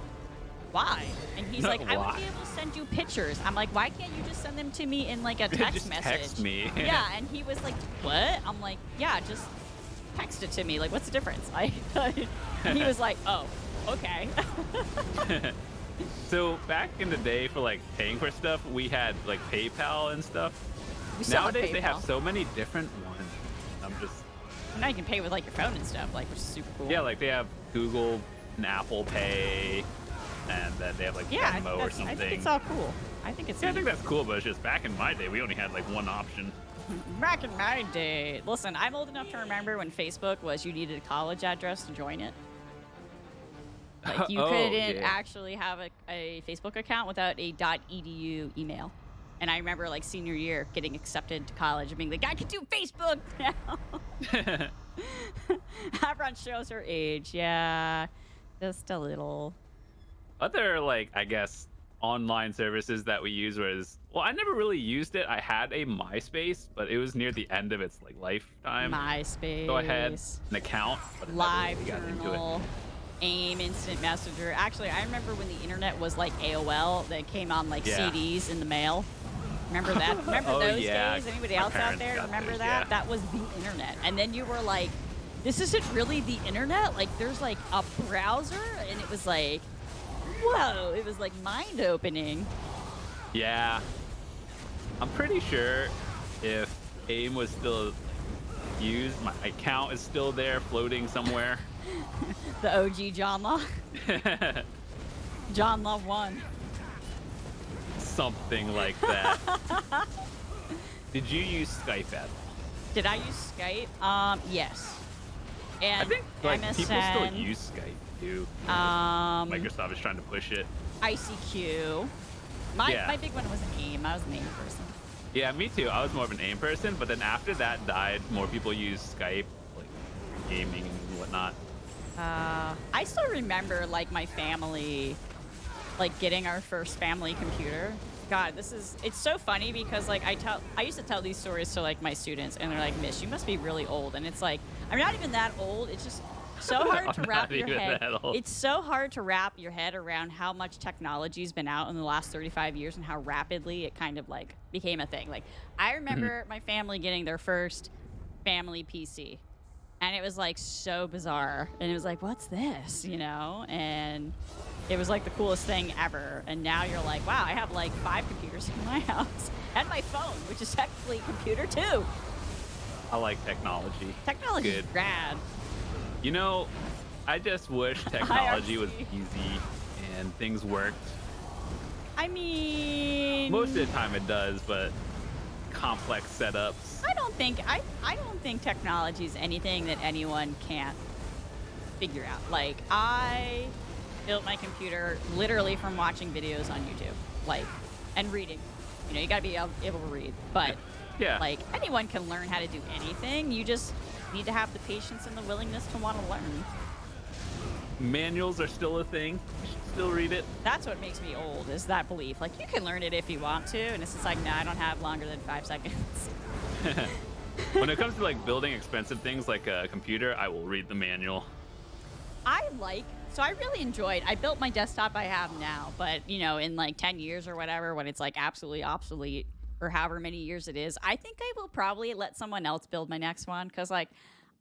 S2: "Why?" And he's like, "I would be able to send you pictures." I'm like, "Why can't you just send them to me in like a text
S1: just
S2: message?"
S1: Text me.
S2: Yeah, and he was like, "What?" I'm like, "Yeah, just text it to me. Like, what's the difference?" And he was like, "Oh, okay."
S1: So back in the day for like paying for stuff, we had like PayPal and stuff. Nowadays they have so many different ones. I'm just.
S2: Now you can pay with like your phone and stuff, like, which is super cool.
S1: Yeah, like they have Google and Apple Pay, and then they have like Venmo or something.
S2: I think it's all cool. I think it's.
S1: Yeah, I think that's cool, but it's just back in my day, we only had like one option.
S2: Back in my day, listen, I'm old enough to remember when Facebook was you needed a college address to join it. Like you couldn't actually have a Facebook account without a .edu email. And I remember like senior year getting accepted to college and being like, I can do Facebook now. Avron shows her age. Yeah, just a little.
S1: Other like, I guess, online services that we use was, well, I never really used it. I had a MySpace, but it was near the end of its like lifetime.
S2: MySpace.
S1: So I had an account, but
S2: Live Journal, AIM Instant Messenger. Actually, I remember when the internet was like AOL that came on like CDs in the mail. Remember that? Remember those days? Anybody else out there remember that? Yeah. That was the internet. And then you were like, this isn't really the internet? Like there's like a browser? And it was like, whoa, it was like mind-opening.
S1: Yeah. I'm pretty sure if AIM was still used, my account is still there floating somewhere.
S2: The OG Jonlaw. Jonlaw 1.
S1: Something like that. Did you use Skype at all?
S2: Did I use Skype? Yes. And
S1: I think like
S2: MSN,
S1: people still use Skype too. Microsoft is trying to push it.
S2: ICQ. My big one was an AIM. I was an AIM person.
S1: Yeah, me too. I was more of an AIM person, but then after that died, more people use Skype, like gaming and whatnot.
S2: I still remember like my family, like getting our first family computer. God, it's so funny because like I used to tell these stories to like my students and they're like, "Miss, you must be really old." And it's like, I'm not even that old. It's just so hard to wrap your head. It's so hard to wrap your head around how much technology's been out in the last 35 years and how rapidly it kind of like became a thing. Like I remember my family getting their first family PC. And it was like so bizarre. And it was like, what's this? You know? And it was like the coolest thing ever. And now you're like, wow, I have like 5 computers in my house. And my phone, which is technically a computer too.
S1: I like technology.
S2: Technology is rad.
S1: You know, I just wish technology was easy and things worked.
S2: I mean,
S1: most of the time it does, but complex setups.
S2: I don't think technology is anything that anyone can't figure out. Like I built my computer literally from watching videos on YouTube, like, and reading. You know, you gotta be able to read, but
S1: yeah,
S2: like anyone can learn how to do anything. You just need to have the patience and the willingness to want to learn.
S1: Manuals are still a thing. You should still read it.
S2: That's what makes me old, is that belief. Like, you can learn it if you want to, and it's just like, no, I don't have longer than 5 seconds.
S1: When it comes to like building expensive things like a computer, I will read the manual.
S2: So I really enjoyed, I built my desktop I have now, but you know, in like 10 years or whatever, when it's like absolutely obsolete, or however many years it is, I think I will probably let someone else build my next one, because like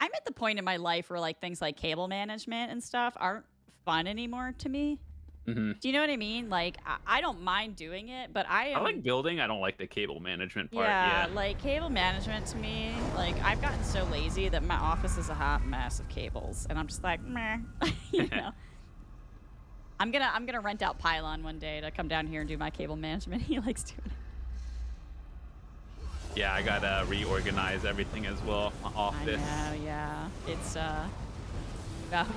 S2: I'm at the point in my life where like things like cable management and stuff aren't fun anymore to me. Mm-hmm. Do you know what I mean? Like I don't mind doing it, but I
S1: like building. I don't like the cable management part.
S2: Yeah, like cable management to me, like I've gotten so lazy that my office is a hot mess of cables, and I'm just like, meh. You know. I'm gonna rent out Pylon one day to come down here and do my cable management. He likes doing it.
S1: Yeah, I gotta reorganize everything as well. My office.
S2: I know, yeah. It's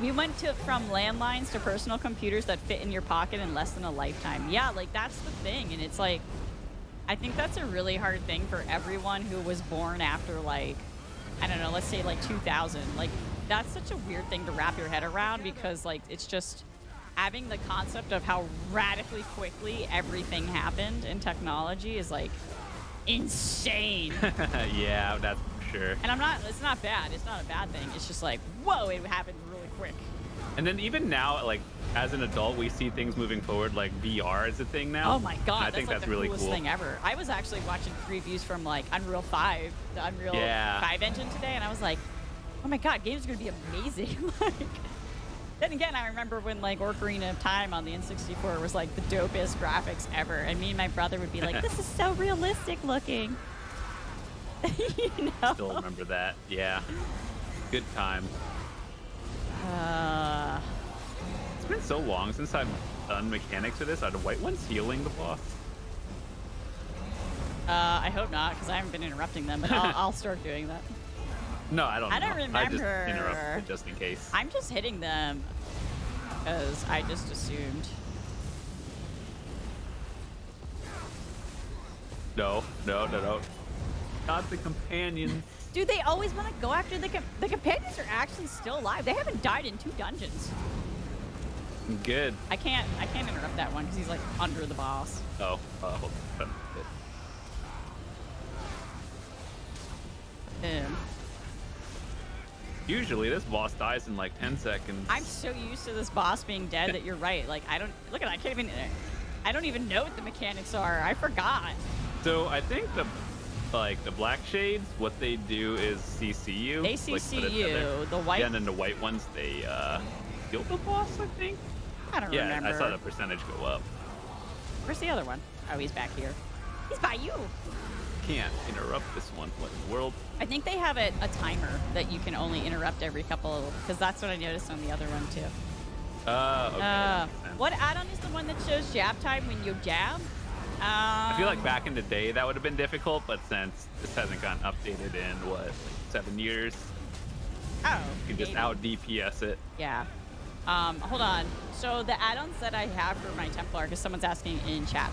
S2: We went from landlines to personal computers that fit in your pocket in less than a lifetime. Yeah, like that's the thing. And it's like, I think that's a really hard thing for everyone who was born after like, I don't know, let's say like 2000. Like that's such a weird thing to wrap your head around because like, it's just having the concept of how radically quickly everything happened in technology is like insane.
S1: Yeah, that's for sure.
S2: And it's not bad. It's not a bad thing. It's just like, whoa, it happened really quick.
S1: And then even now, like as an adult, we see things moving forward. Like VR is a thing now.
S2: Oh my god,
S1: I think
S2: like
S1: that's
S2: the
S1: really
S2: coolest
S1: cool.
S2: thing ever. I was actually watching reviews from like Unreal 5, the Unreal 5 engine today, and I was like, oh my god, games are gonna be amazing. Like, then again, I remember when like Ocarina of Time on the N64 was like the dopest graphics ever, and me and my brother would be like, this is so realistic looking. You know?
S1: Still remember that. Yeah. Good time. It's been so long since I've done mechanics for this. Are the white ones healing the boss?
S2: I hope not, because I haven't been interrupting them, but I'll start doing that.
S1: No, I don't know.
S2: I don't remember.
S1: I just interrupted just in case.
S2: I'm just hitting them because I just assumed.
S1: No. Not the companions.
S2: Dude, they always want to go after the companions are actually still alive. They haven't died in 2 dungeons.
S1: Good.
S2: I can't interrupt that one because he's like under the boss.
S1: Oh, hold on. Usually this boss dies in like 10 seconds.
S2: I'm so used to this boss being dead that you're right. Like I don't even know what the mechanics are. I forgot.
S1: So I think the black shades, what they do is CC you.
S2: They CC you. The white.
S1: Yeah, and then the white ones, they kill the boss, I think.
S2: I don't remember.
S1: Yeah, I saw the percentage go up.
S2: Where's the other one? Oh, he's back here. He's by you.
S1: Can't interrupt this one. What in the world?
S2: I think they have a timer that you can only interrupt every couple, because that's what I noticed on the other one too.
S1: Okay.
S2: What add-on is the one that shows jab time when you jab?
S1: I feel like back in the day that would have been difficult, but since this hasn't gotten updated in what, like 7 years,
S2: oh,
S1: you can just out DPS it.
S2: Yeah. Hold on. So the add-ons that I have for my Templar, because someone's asking in chat,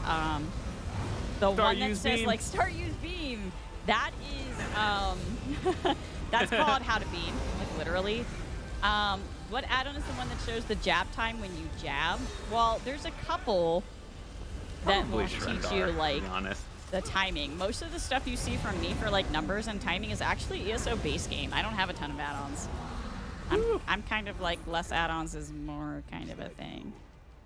S2: the one that says like start use beam, that is that's called how to beam, like literally. What add-on is the one that shows the jab time when you jab? Well, there's a couple that will teach you like the timing. Most of the stuff you see from me for like numbers and timing is actually ESO base game. I don't have a ton of add-ons. I'm kind of like less add-ons is more kind of a thing.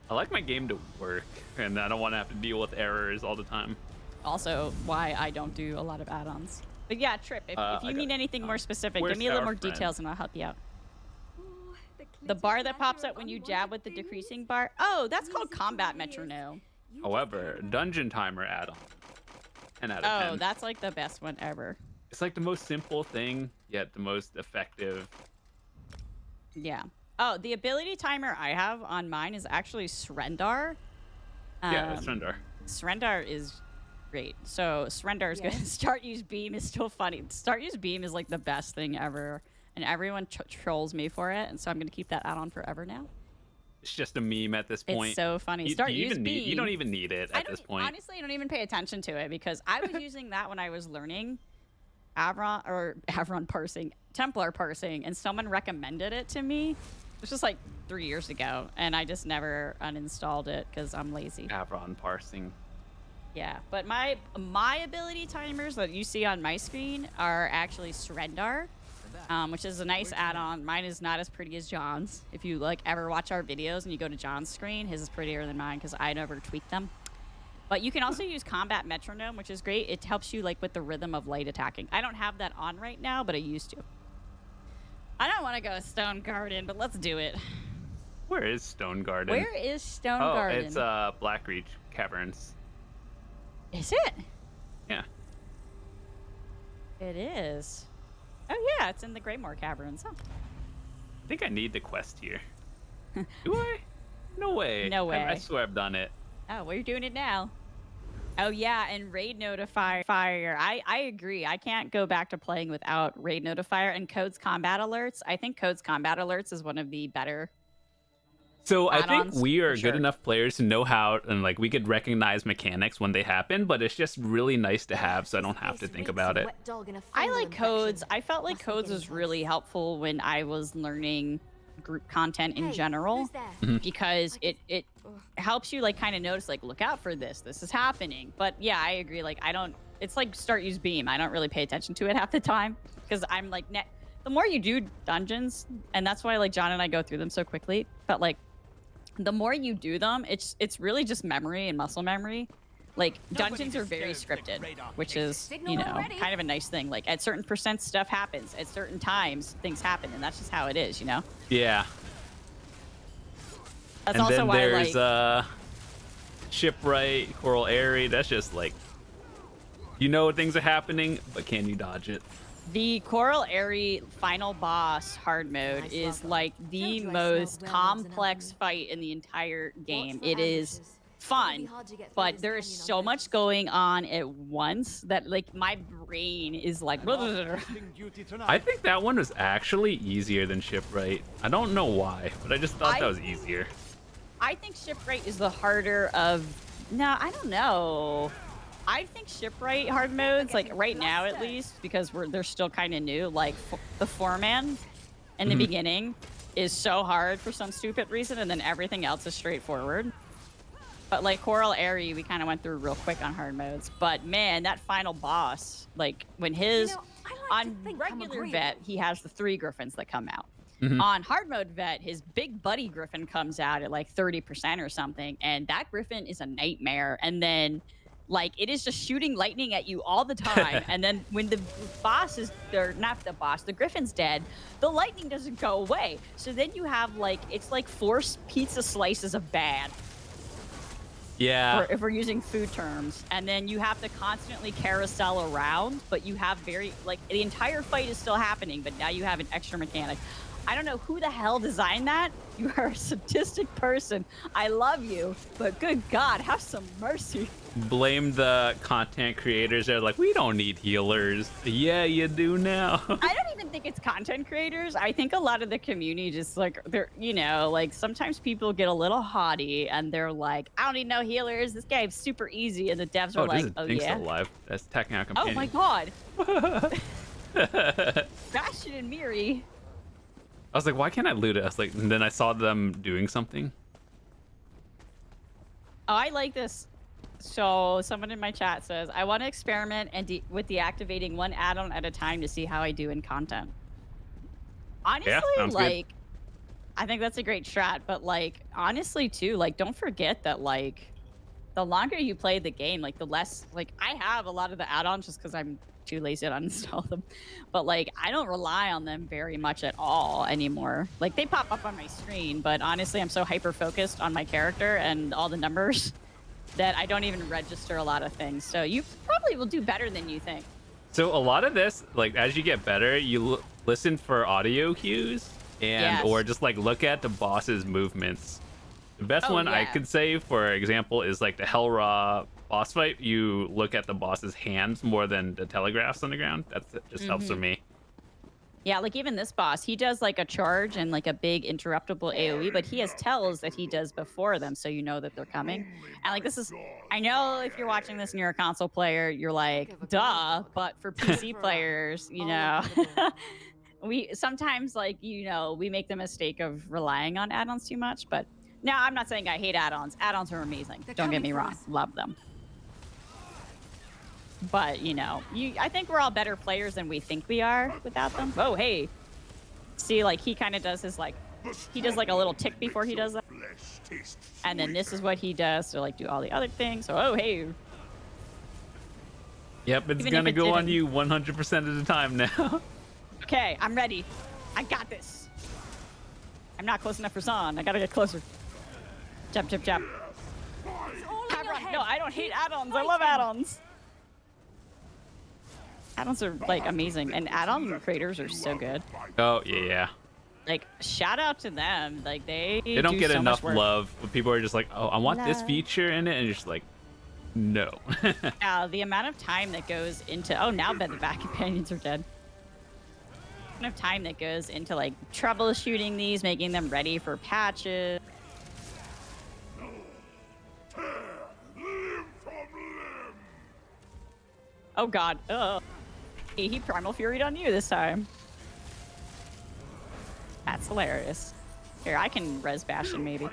S1: I like my game to work, and I don't want to have to deal with errors all the time.
S2: Also, why I don't do a lot of add-ons. But yeah, Trip, if you need anything more specific, give me a little more details and I'll help you out. The bar that pops up when you jab with the decreasing bar? Oh, that's called combat metronome.
S1: However, dungeon timer add-on. 10 out of 10.
S2: Oh, that's like the best one ever.
S1: It's like the most simple thing, yet the most effective.
S2: Yeah. Oh, the ability timer I have on mine is actually Srendar.
S1: Yeah, it's Srendar.
S2: Srendar is great. So Srendar is good. Start use beam is still funny. Start use beam is like the best thing ever, and everyone trolls me for it. And so I'm gonna keep that on forever now.
S1: It's just a meme at this point.
S2: It's so funny.
S1: You don't even need it at this point.
S2: Honestly, I don't even pay attention to it because I was using that when I was learning Avron parsing, Templar parsing, and someone recommended it to me. It was just like 3 years ago, and I just never uninstalled it because I'm lazy.
S1: Avron parsing.
S2: Yeah, but my ability timers that you see on my screen are actually Srendar, which is a nice add-on. Mine is not as pretty as John's. If you like ever watch our videos and you go to John's screen, his is prettier than mine because I never tweak them. But you can also use combat metronome, which is great. It helps you like with the rhythm of light attacking. I don't have that on right now, but I used to. I don't want to go to Stonegarden, but let's do it.
S1: Where is Stonegarden?
S2: Where is Stonegarden?
S1: Oh, it's Blackreach Caverns.
S2: Is it?
S1: Yeah.
S2: It is. Oh yeah, it's in the Greymore Caverns. Huh.
S1: I think I need the quest here. Do I? No way.
S2: No way.
S1: I swear I've done it.
S2: Oh, well, you're doing it now. Oh yeah, and raid notifier. I agree. I can't go back to playing without raid notifier and codes combat alerts. I think codes combat alerts is one of the better
S1: So I think
S2: add-ons,
S1: we are
S2: for
S1: good
S2: sure.
S1: enough players to know how, and like we could recognize mechanics when they happen, but it's just really nice to have, so I don't have to think about it.
S2: I like codes. I felt like codes was really helpful when I was learning group content in general, because it helps you like kind of notice like look out for this is happening. But yeah, I agree, like I don't, it's like start use beam, I don't really pay attention to it half the time because I'm like the more you do dungeons, and that's why like John and I go through them so quickly, but like the more you do them, it's really just memory and muscle memory. Like dungeons are very scripted, which is, you know, kind of a nice thing. Like at certain percent stuff happens, at certain times things happen, and that's just how it is, you know?
S1: Yeah.
S2: That's
S1: And
S2: also
S1: then
S2: why
S1: there's
S2: like
S1: Shipwright, Coral Airy. That's just like, you know things are happening, but can you dodge it?
S2: the Coral Airy final boss hard mode is like the most complex fight in the entire game. It is fun, but there is so much going on at once that like my brain is like
S1: I think that one was actually easier than Shipwright. I don't know why, but I just thought that was easier.
S2: I think Shipwright is the harder of no, I don't know. I think Shipwright hard modes, like right now at least, because they're still kind of new, like the foreman in the beginning is so hard for some stupid reason, and then everything else is straightforward. But like Coral Airy, we kind of went through real quick on hard modes. But man, that final boss, like when his on regular vet, he has the 3 griffins that come out. On hard mode vet, his big buddy griffin comes out at like 30% or something, and that griffin is a nightmare. And then like it is just shooting lightning at you all the time. And then when the boss is there, not the boss, the griffin's dead, the lightning doesn't go away. So then you have like, it's like 4 pizza slices of bad.
S1: Yeah.
S2: If we're using food terms. And then you have to constantly carousel around, but you have very, like the entire fight is still happening, but now you have an extra mechanic. I don't know who the hell designed that. You are a sadistic person. I love you, but good God, have some mercy.
S1: Blame the content creators. They're like, we don't need healers. Yeah, you do now.
S2: I don't even think it's content creators. I think a lot of the community just like, they're, you know, like sometimes people get a little haughty and they're like, I don't need no healers. This game's super easy. And the devs are like, oh yeah.
S1: Still alive. That's attacking our
S2: Oh
S1: companion.
S2: my God. Bastion and Miri.
S1: I was like, why can't I loot it? I was like, and then I saw them doing something.
S2: Oh, I like this. So someone in my chat says, I want to experiment and with deactivating 1 add-on at a time to see how I do in content. Honestly,
S1: sounds
S2: like, good. I think that's a great strat, but like, honestly too, like, don't forget that like, the longer you play the game, like the less, like I have a lot of the add-ons just because I'm too lazy to uninstall them, but like I don't rely on them very much at all anymore. Like they pop up on my screen, but honestly I'm so hyper focused on my character and all the numbers that I don't even register a lot of things. So you probably will do better than you think.
S1: So a lot of this, like as you get better, you listen for audio cues and or just like look at the boss's movements. The best one I could say, for example, is like the Hellraw boss fight. You look at the boss's hands more than the telegraphs on the ground. That just helps with me.
S2: Yeah, like even this boss, he does like a charge and like a big interruptible AoE, but he has tells that he does before them, so you know that they're coming. And like this is, I know if you're watching this and you're a console player, you're like, duh, but for PC players, you know, we sometimes like, you know, we make the mistake of relying on add-ons too much, but no, I'm not saying I hate add-ons. Add-ons are amazing. Don't get me wrong. Love them. But, you know, I think we're all better players than we think we are without them. Oh, hey. See, like, he kind of does his, like, he does, like, a little tick before he does that. And then this is what he does to, like, do all the other things. So, oh, hey.
S1: Yep, it's going to go on you 100% of the time now.
S2: Okay, I'm ready. I got this. I'm not close enough for Zahn. I got to get closer. Jump, jump, jump. Avron. No, I don't hate add-ons. I love add-ons. Add-ons are like amazing, and add-on creators are so good.
S1: Oh yeah.
S2: Like shout out to them. Like they
S1: don't get
S2: so
S1: enough
S2: much work.
S1: love. But people are just like, oh, I want this feature in it, and you're just like, No.
S2: The amount of time that goes into now the back companions are dead. The amount of time that goes into like troubleshooting these, making them ready for patches. Oh god. He primal furied on you this time. That's hilarious. Here, I can res Bastion maybe.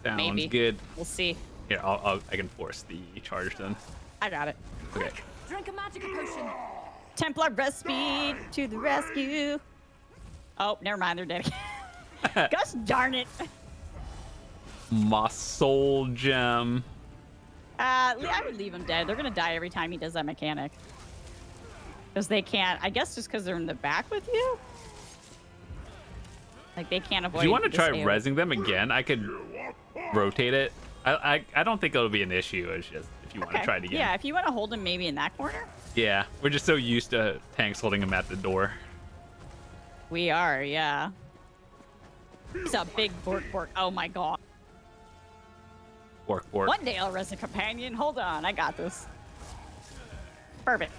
S1: Sounds
S2: Maybe.
S1: good.
S2: We'll see.
S1: Here, I can force the charge then.
S2: I got it.
S1: Okay.
S4: Drink a magic potion.
S2: Templar breath speed to the rescue. Oh, never mind. They're dead. Gosh darn it.
S1: My soul gem.
S2: I would leave them dead. They're gonna die every time he does that mechanic. Because they can't. I guess just because they're in the back with you. Like they can't avoid.
S1: Do you want to try
S2: this
S1: rezzing them again? I could rotate it. I don't think it'll be an issue. It's just if you want to try it again.
S2: Yeah, if you want to hold him maybe in that corner.
S1: Yeah, we're just so used to tanks holding him at the door.
S2: We are, yeah. He's a big bork. Oh my god.
S1: Bork.
S2: One day I'll res a companion. Hold on, I got this. Perfect.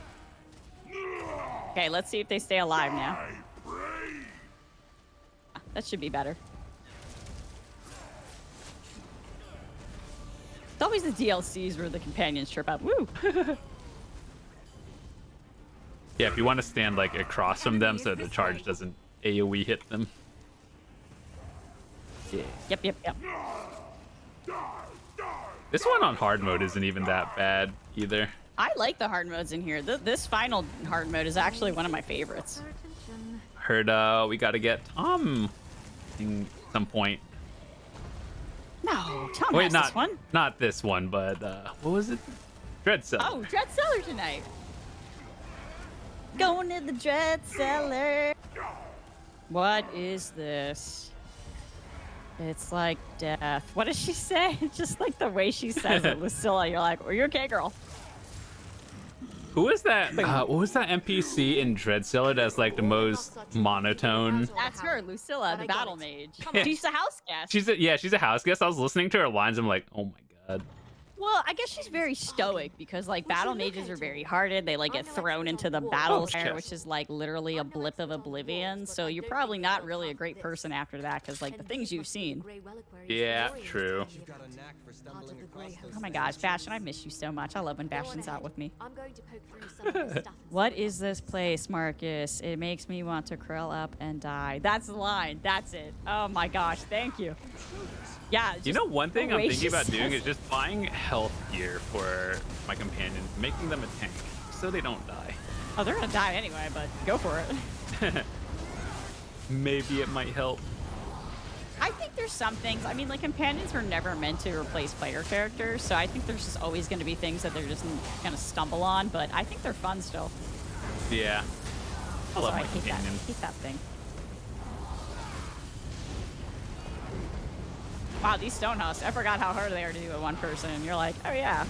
S2: Okay, let's see if they stay alive now. That should be better. It's always the DLCs where the companions trip up. Woo!
S1: Yeah, if you want to stand like across from them so the charge doesn't AoE hit them. Yeah.
S2: Yep.
S1: This one on hard mode isn't even that bad either.
S2: I like the hard modes in here. This final hard mode is actually one of my favorites.
S1: Heard we gotta get Tom at some point.
S2: No, Tom
S1: Wait,
S2: has this one.
S1: not this one, but what was it? Dread Cell.
S2: Oh, Dread Cellar tonight. Going to the Dread Cellar. What is this? It's like death. What does she say? Just like the way she says it, Lucilla. You're like, are you okay, girl?
S1: Who is that? What was that NPC in Dread Cellar that's like the most monotone?
S2: That's her, Lucilla, the battle mage.
S1: Yeah.
S2: She's a house guest.
S1: She's a house guest. I was listening to her lines. I'm like, oh my god.
S2: Well, I guess she's very stoic because like battle mages are very hearted. They like get thrown into the battle fire, which is like literally a blip of oblivion. So you're probably not really a great person after that because like the things you've seen.
S1: Yeah, true.
S2: Oh my gosh, Bastion, I miss you so much. I love when Bastion's out with me. What is this place, Marcus? It makes me want to curl up and die. That's the line. That's it. Oh my gosh, thank you. Yeah.
S1: You know, one thing I'm thinking about doing
S2: it.
S1: is just buying health gear for my companions, making them a tank so they don't die.
S2: Oh, they're gonna die anyway, but go for it.
S1: Maybe it might help.
S2: I think there's some things. I mean, like companions were never meant to replace player characters, so I think there's just always going to be things that they're just gonna stumble on. But I think they're fun still.
S1: Yeah. I love my
S2: hate that.
S1: companions.
S2: I hate that thing. Wow, these stone husks. I forgot how hard they are to do with one person. And you're like, oh yeah.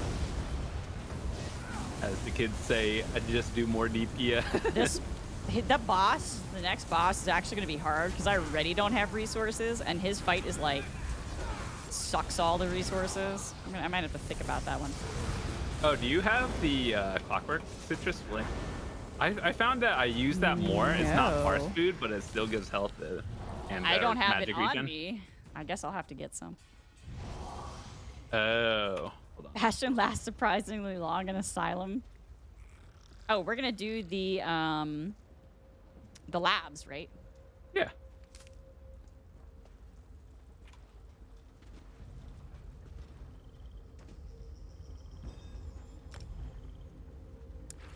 S1: As the kids say, I just do more DP.
S2: The boss, the next boss is actually going to be hard because I already don't have resources, and his fight is like sucks all the resources. I might have to think about that one.
S1: Oh, do you have the clockwork citrus flame? I found that I use that more. It's not parse food, but it still gives health and
S2: I don't have it
S1: magic
S2: on
S1: regen.
S2: me. I guess I'll have to get some.
S1: Oh, hold on.
S2: Bastion lasts surprisingly long in Asylum. Oh, we're gonna do the labs, right?
S1: Yeah.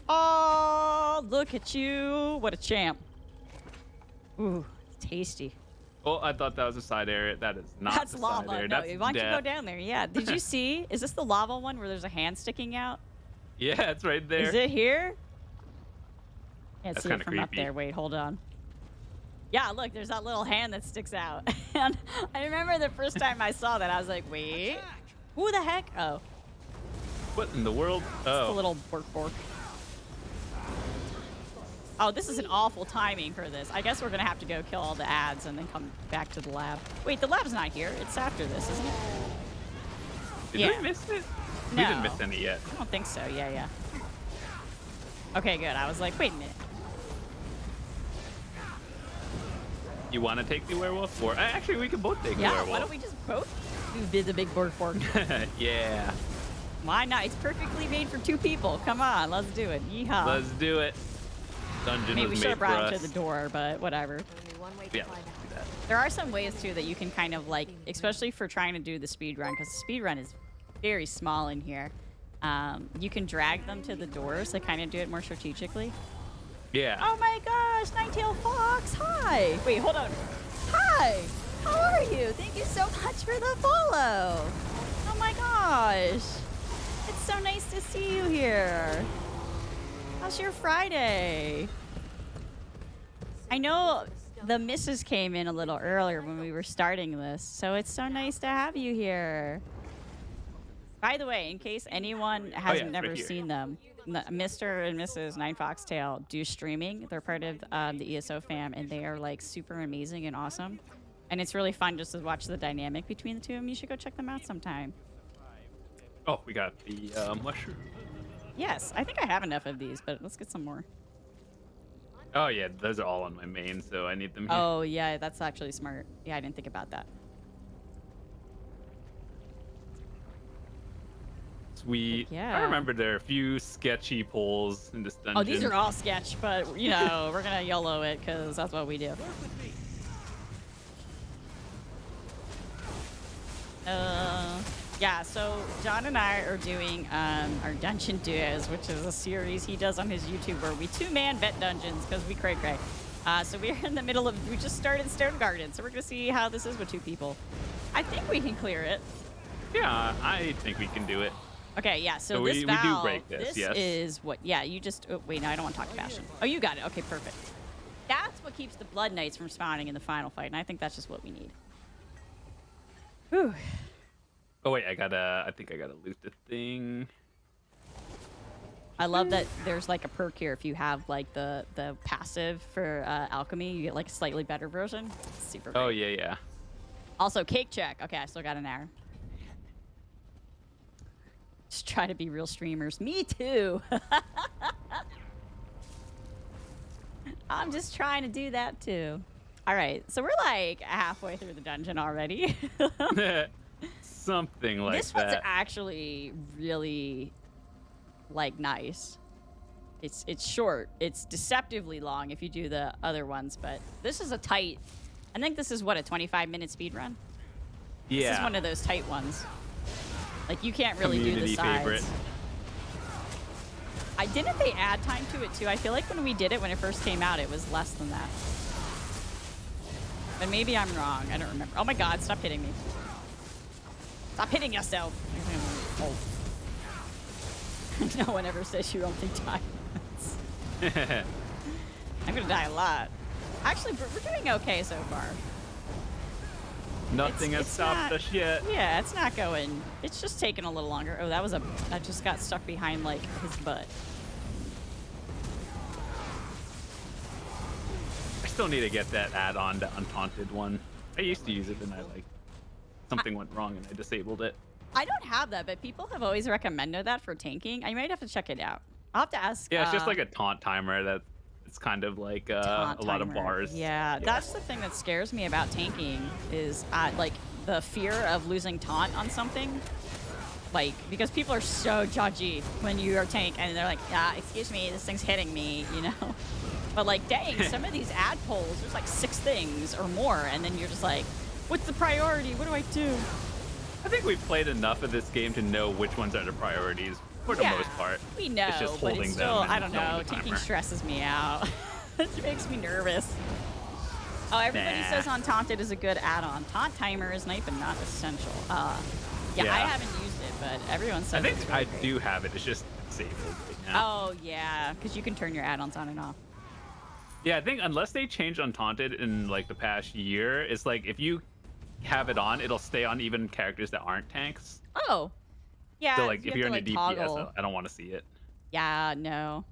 S2: Oh, look at you! What a champ! Ooh, tasty.
S1: Oh, I thought that was a side area. That is not
S2: That's
S1: the
S2: lava.
S1: side area.
S2: No,
S1: That's
S2: why don't you go
S1: death.
S2: down there? Yeah. Did you see? Is this the lava one where there's a hand sticking out?
S1: Yeah, it's right there.
S2: Is it here? Can't
S1: That's
S2: see it
S1: kinda
S2: from up
S1: creepy.
S2: there. Wait, hold on. Yeah, look, there's that little hand that sticks out. And I remember the first time I saw that, I was like, wait, who the heck? Oh,
S1: What in the world?
S2: the
S1: Oh,
S2: little bork. Oh, this is an awful timing for this. I guess we're gonna have to go kill all the ads and then come back to the lab. Wait, the lab's not here. It's after this, isn't it?
S1: Did
S2: Yeah.
S1: we miss it?
S2: No.
S1: We didn't miss any yet.
S2: I don't think so. Yeah. Okay, good. I was like, wait a minute.
S1: You want to take the werewolf? Or actually, we can both take the
S2: Yeah,
S1: werewolf.
S2: why don't we just both do the big board fork?
S1: Yeah.
S2: Why not? It's perfectly made for 2 people. Come on, let's do it. Yeehaw.
S1: Let's do it. Dungeon
S2: Maybe we
S1: was
S2: should
S1: made
S2: have
S1: for
S2: brought him
S1: us.
S2: to the door, but whatever.
S4: Only one way to
S1: Yeah,
S4: find
S1: let's
S4: out.
S1: do that.
S2: There are some ways too that you can kind of like, especially for trying to do the speed run, because the speed run is very small in here. You can drag them to the doors to kind of do it more strategically.
S1: Yeah.
S2: Oh my gosh, Ninetail Fox, hi! Wait, hold on. Hi! How are you? Thank you so much for the follow! Oh my gosh! It's so nice to see you here. How's your Friday? I know the missus came in a little earlier when we were starting this, so it's so nice to have you here. By the way, in case anyone has
S1: yeah, it's
S2: never
S1: right here.
S2: seen them, Mr. and Mrs. Nine Foxtail do streaming. They're part of the ESO fam, and they are like super amazing and awesome. And it's really fun just to watch the dynamic between the two of them. You should go check them out sometime.
S1: Oh, we got the mushroom.
S2: Yes, I think I have enough of these, but let's get some more.
S1: Oh yeah, those are all on my main, so I need them here.
S2: Oh, yeah, that's actually smart. Yeah, I didn't think about that.
S1: Sweet.
S2: Yeah.
S1: I remember there are a few sketchy pulls in this dungeon.
S2: Oh, these are all sketch, but, you know, we're going to YOLO it because that's what we do. Yeah, so John and I are doing our Dungeon Duos, which is a series he does on his YouTube where we 2-man vet dungeons because we cray. So we're in the middle of, we just started Stonegarden, so we're going to see how this is with 2 people. I think we can clear it.
S1: Yeah, I think we can do it.
S2: Okay, yeah, so
S1: So
S2: this
S1: we do
S2: valve,
S1: break this, yes.
S2: is what, yeah, you just, oh, wait, no, I don't want to talk fashion. Oh, you got it, okay, perfect. That's what keeps the Blood Knights from spawning in the final fight, and I think that's just what we need. Whew.
S1: Oh wait, I think I gotta loot the thing.
S2: I love that there's like a perk here if you have like the passive for alchemy, you get like a slightly better version. Super great.
S1: Oh yeah.
S2: Also, cake check. Okay, I still got an hour. Just try to be real streamers. Me too. I'm just trying to do that too. All right, so we're like halfway through the dungeon already.
S1: Something like
S2: This one's
S1: that.
S2: actually really like nice. It's short. It's deceptively long if you do the other ones, but this is a tight. I think this is what, a 25-minute speed run.
S1: Yeah.
S2: This is one of those tight ones. Like you can't really do the
S1: Community
S2: sides.
S1: favorite.
S2: Didn't they add time to it too? I feel like when we did it when it first came out, it was less than that. But maybe I'm wrong. I don't remember. Oh my God! Stop hitting me. Stop hitting yourself. Oh. No one ever says you only die once. I'm gonna die a lot. Actually, we're doing okay so far.
S1: Nothing has
S2: It's
S1: stopped
S2: not-
S1: us yet.
S2: Yeah, it's not going. It's just taking a little longer. Oh, that just got stuck behind like his butt.
S1: I still need to get that add-on to Untaunted one. I used to use it and something went wrong and I disabled it.
S2: I don't have that, but people have always recommended that for tanking. I might have to check it out. I'll have to ask.
S1: Yeah, it's just like a taunt timer that it's kind of like a lot of
S2: timer.
S1: bars.
S2: Yeah, that's the thing that scares me about tanking is like the fear of losing taunt on something. Like, because people are so judgy when you are tank and they're like, excuse me, this thing's hitting me, you know? But like, dang, some of these ad polls, there's like 6 things or more, and then you're just like, what's the priority? What do I do?
S1: I think we've played enough of this game to know which ones are the priorities for the most part.
S2: We know,
S1: It's just
S2: but
S1: holding
S2: it's still,
S1: them and
S2: I don't know,
S1: knowing the
S2: tanking
S1: timer.
S2: stresses me out. It makes me nervous. Oh, everybody
S1: Nah.
S2: says Untaunted is a good add-on. Taunt timer is nice, but not essential. Yeah,
S1: Yeah.
S2: I haven't used it, but everyone says
S1: I think
S2: it's really
S1: I
S2: great.
S1: do have it. It's just disabled right now.
S2: Oh, yeah, because you can turn your add-ons on and off.
S1: Yeah, I think unless they changed Untaunted in like the past year, it's like if you have it on, it'll stay on even characters that aren't tanks.
S2: Oh, yeah.
S1: So like
S2: you
S1: if
S2: have
S1: you're
S2: to,
S1: in a
S2: like,
S1: DPS,
S2: toggle.
S1: I don't want to see it.
S2: Yeah, no.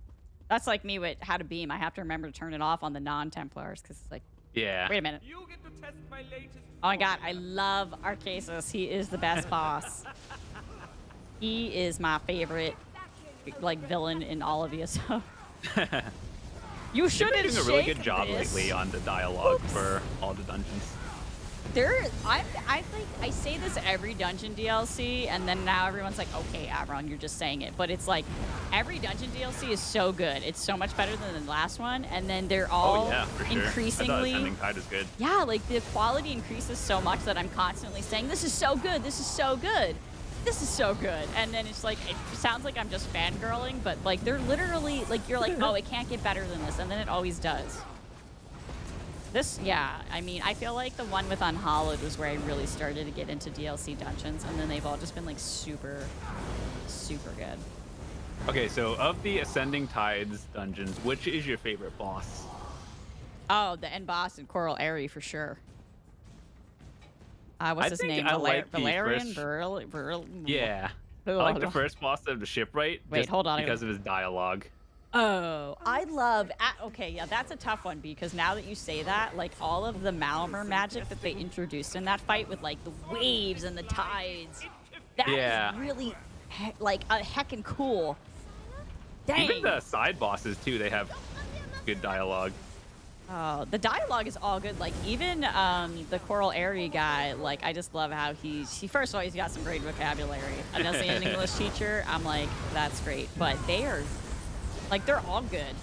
S2: That's like me with how to beam. I have to remember to turn it off on the non-Templars because it's like,
S1: Yeah.
S2: Wait a minute. Oh my god, I love Arceus. He is the best boss. He is my favorite, like, villain in all of ESO. You shouldn't
S1: They've been doing a really good
S2: shake
S1: job
S2: this.
S1: lately on the dialogue for all the dungeons.
S2: I say this every dungeon DLC, and then now everyone's like, okay, Avron, you're just saying it. But it's like, every dungeon DLC is so good. It's so much better than the last one, and then they're all
S1: for sure.
S2: increasingly...
S1: I thought Ascending Tide is good.
S2: Yeah, like, the quality increases so much that I'm constantly saying, this is so good, this is so good, this is so good. And then it's like, it sounds like I'm just fangirling, but, like, they're literally, like, you're like, oh, it can't get better than this, and then it always does. This, yeah, I mean, I feel like the one with Unhallowed was where I really started to get into DLC dungeons, and then they've all just been, like, super, super good.
S1: Okay, so of the Ascending Tides dungeons, which is your favorite boss?
S2: Oh, the end boss in Coral Airy for sure. What's his name?
S1: I like the
S2: Valerian?
S1: first... Yeah. I like the first boss of the shipwright.
S2: Wait, hold on.
S1: Because of his dialogue.
S2: Oh, I love... Okay, yeah, that's a tough one because now that you say that, like, all of the Malmer magic that they introduced in that fight with, like, the waves and the tides, that is really, like, heckin' cool. Dang.
S1: Even the side bosses, too, they have good dialogue.
S2: Oh, the dialogue is all good. Like, even the Coral Airy guy, like, I just love how he first of all, he's got some great vocabulary. And as an English teacher, I'm like, that's great. But they are... Like, they're all good.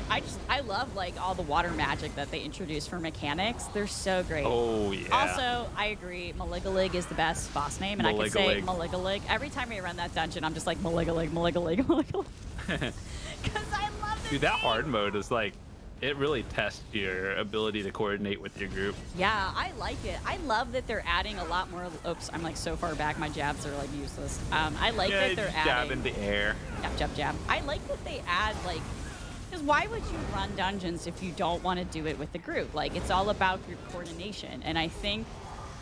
S2: I love, like, all the water magic that they introduced for mechanics. They're so great.
S1: Oh, yeah.
S2: Also, I agree, Maligalig is the best boss name, and I could say Maligalig. Every time we run that dungeon, I'm just like, Maligalig, Maligalig, Maligalig. Because I love this
S1: Dude, that hard mode is, like, it really tests your ability to coordinate with your group.
S2: Yeah, I like it. I love that they're adding a lot more... Oops, I'm, like, so far back, my jabs are, like, useless. I like that they're adding...
S1: Jab in the air.
S2: Jab, jab, jab. I like that they add, like... Because why would you run dungeons if you don't want to do it with the group? Like, it's all about your coordination. And I think...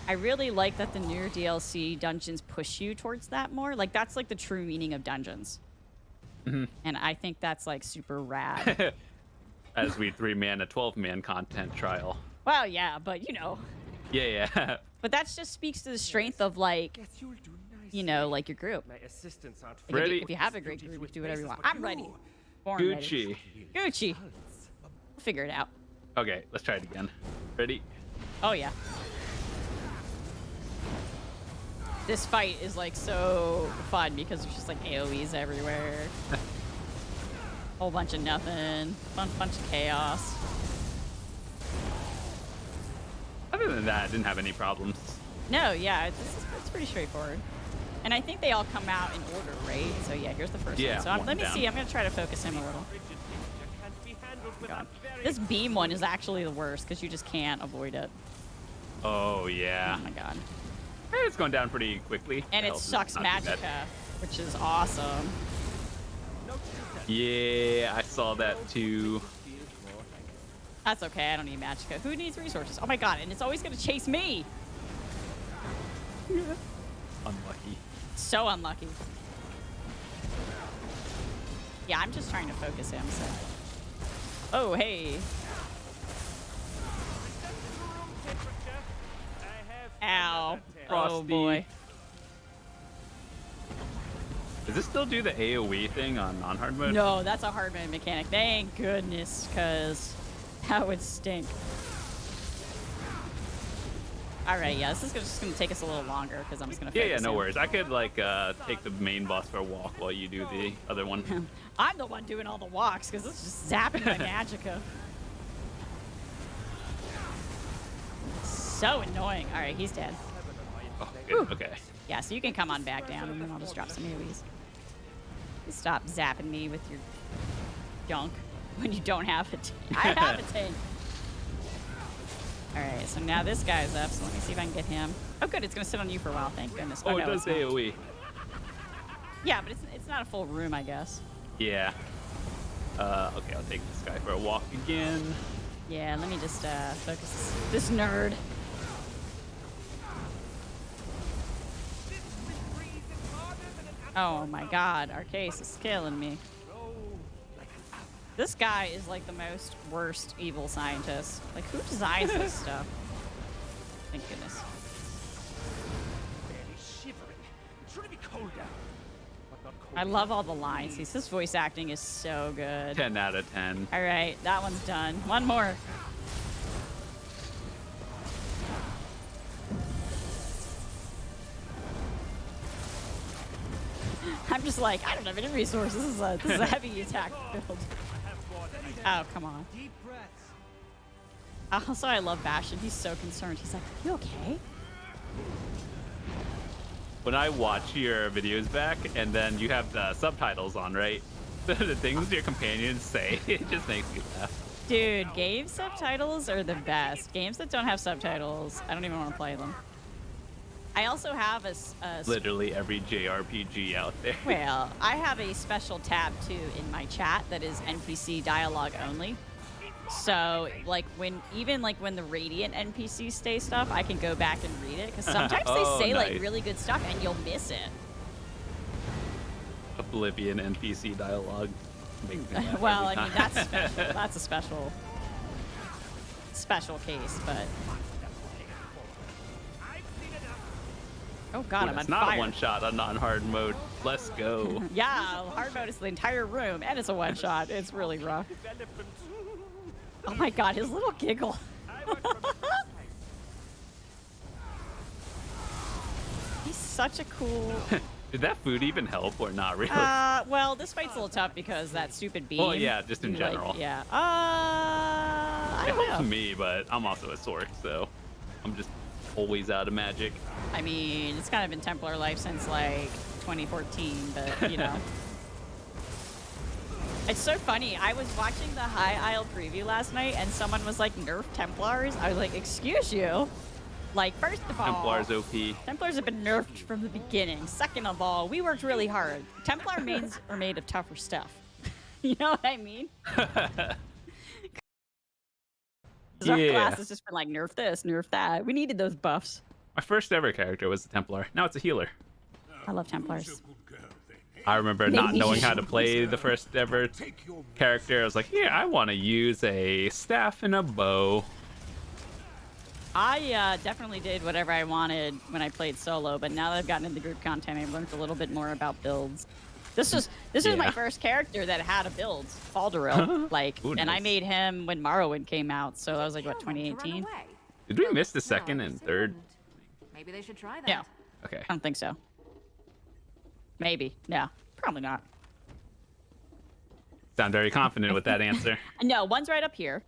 S2: I really like that the newer DLC dungeons push you towards that more. Like, that's, like, the true meaning of dungeons.
S1: Mm-hmm.
S2: And I think that's, like, super rad.
S1: As we 3-man a 12-man content trial.
S2: Well, yeah, but, you know...
S1: Yeah.
S2: But that just speaks to the strength of, like... You know, like your group.
S1: Ready?
S2: If you have a great group, do whatever you want. I'm ready. Born
S1: Gucci.
S2: Ready. Gucci. We'll figure it out.
S1: Okay, let's try it again. Ready?
S2: Oh, yeah. This fight is, like, so fun because there's just, like, AoEs everywhere. Whole bunch of nothing. Bunch of chaos.
S1: Other than that, I didn't have any problems.
S2: No, yeah, it's pretty straightforward. And I think they all come out in order, right? So yeah, here's the first one. So let me see. I'm gonna try to focus him a little. God. This beam one is actually the worst because you just can't avoid it.
S1: Oh yeah.
S2: Oh my god.
S1: It's going down pretty quickly.
S2: And it sucks Magicka, which is awesome.
S1: Yeah, I saw that too.
S2: That's okay. I don't need Magicka. Who needs resources? Oh my god! And it's always gonna chase me.
S1: Unlucky.
S2: So unlucky. Yeah, I'm just trying to focus him, so. Oh, hey. Ow. Oh, boy.
S1: Does this still do the AoE thing on non-hard mode?
S2: No, that's a hard mode mechanic. Thank goodness, because that would stink. All right, yeah, this is just going to take us a little longer because I'm just going to focus
S1: Yeah, no
S2: him.
S1: worries. I could, like, take the main boss for a walk while you do the other one.
S2: I'm the one doing all the walks because this is just zapping my Magicka. So annoying. All right, he's dead.
S1: Oh, good. Okay.
S2: Yeah, so you can come on back down and then I'll just drop some AoEs. Stop zapping me with your junk when you don't have it. I have a tank. All right, so now this guy's up, so let me see if I can get him. Oh, good, it's going to sit on you for a while, thank goodness.
S1: Oh,
S2: no,
S1: it does AoE.
S2: Yeah, but it's not a full room, I guess.
S1: Yeah. Okay, I'll take this guy for a walk again.
S2: Yeah, let me just focus this nerd. Oh my god, Arceus is killing me. This guy is like the most worst evil scientist. Like, who designs this stuff? Thank goodness.
S4: Barely shivering. Should it be cold out? But not cold
S2: I love all the lines. His voice acting is so good.
S1: 10 out of 10.
S2: All right, that one's done. One more. I'm just like, I don't have any resources. This is a heavy attack build. Oh, come on.
S4: Deep breaths.
S2: Also, I love Bastion. He's so concerned. He's like, you okay?
S1: When I watch your videos back and then you have the subtitles on, right? The things your companions say, it just makes me laugh.
S2: Dude, game subtitles are the best. Games that don't have subtitles, I don't even want to play them. I also have a
S1: Literally every JRPG out there.
S2: well, I have a special tab too in my chat that is NPC dialogue only. So, like when the Radiant NPCs say stuff, I can go back and read it because sometimes
S1: Oh,
S2: they say
S1: nice.
S2: like really good stuff and you'll miss it.
S1: Oblivion NPC dialogue. Makes me laugh
S2: Well,
S1: every
S2: I mean
S1: time.
S2: that's special. That's a special case, but oh god, I'm on
S1: It's not
S2: fire.
S1: a one shot on hard mode. Let's go.
S2: Yeah, hard mode is the entire room, and it's a one shot. It's really rough. Oh my god, his little giggle. He's such a cool.
S1: Did that food even help or not really?
S2: Well, this fight's a little tough because that stupid beam.
S1: Well, yeah, just in
S2: like,
S1: general.
S2: yeah. I
S1: It
S2: don't
S1: helps
S2: know.
S1: me, but I'm also a sorc, so I'm just always out of magic.
S2: I mean, it's kind of been Templar life since like 2014, but you know. It's so funny. I was watching the High Isle preview last night, and someone was like, "Nerf Templars." I was like, "Excuse you." Like, first of all,
S1: Templar's OP.
S2: Templars have been nerfed from the beginning. Second of all, we worked really hard. Templar mains are made of tougher stuff. You know what I mean? Our class has just been like, nerf this, nerf that. We needed those buffs.
S1: My first ever character was a Templar. Now it's a healer.
S2: I love Templars.
S1: I remember not knowing how to play the first ever character. I was like, yeah, I want to use a staff and a bow.
S2: I definitely did whatever I wanted when I played solo, but now that I've gotten into group content, I've learned a little bit more about builds. This is my
S1: Yeah.
S2: first character that had a build, Faldaril, like,
S1: Ooh,
S2: and I
S1: nice.
S2: made him when Morrowind came out, so that was like what 2018.
S1: Did we miss the second and third?
S5: Maybe they should try that.
S2: Yeah,
S1: Okay.
S2: I don't think so. Maybe, yeah, probably not.
S1: Sound very confident with that answer.
S2: No, one's right up here.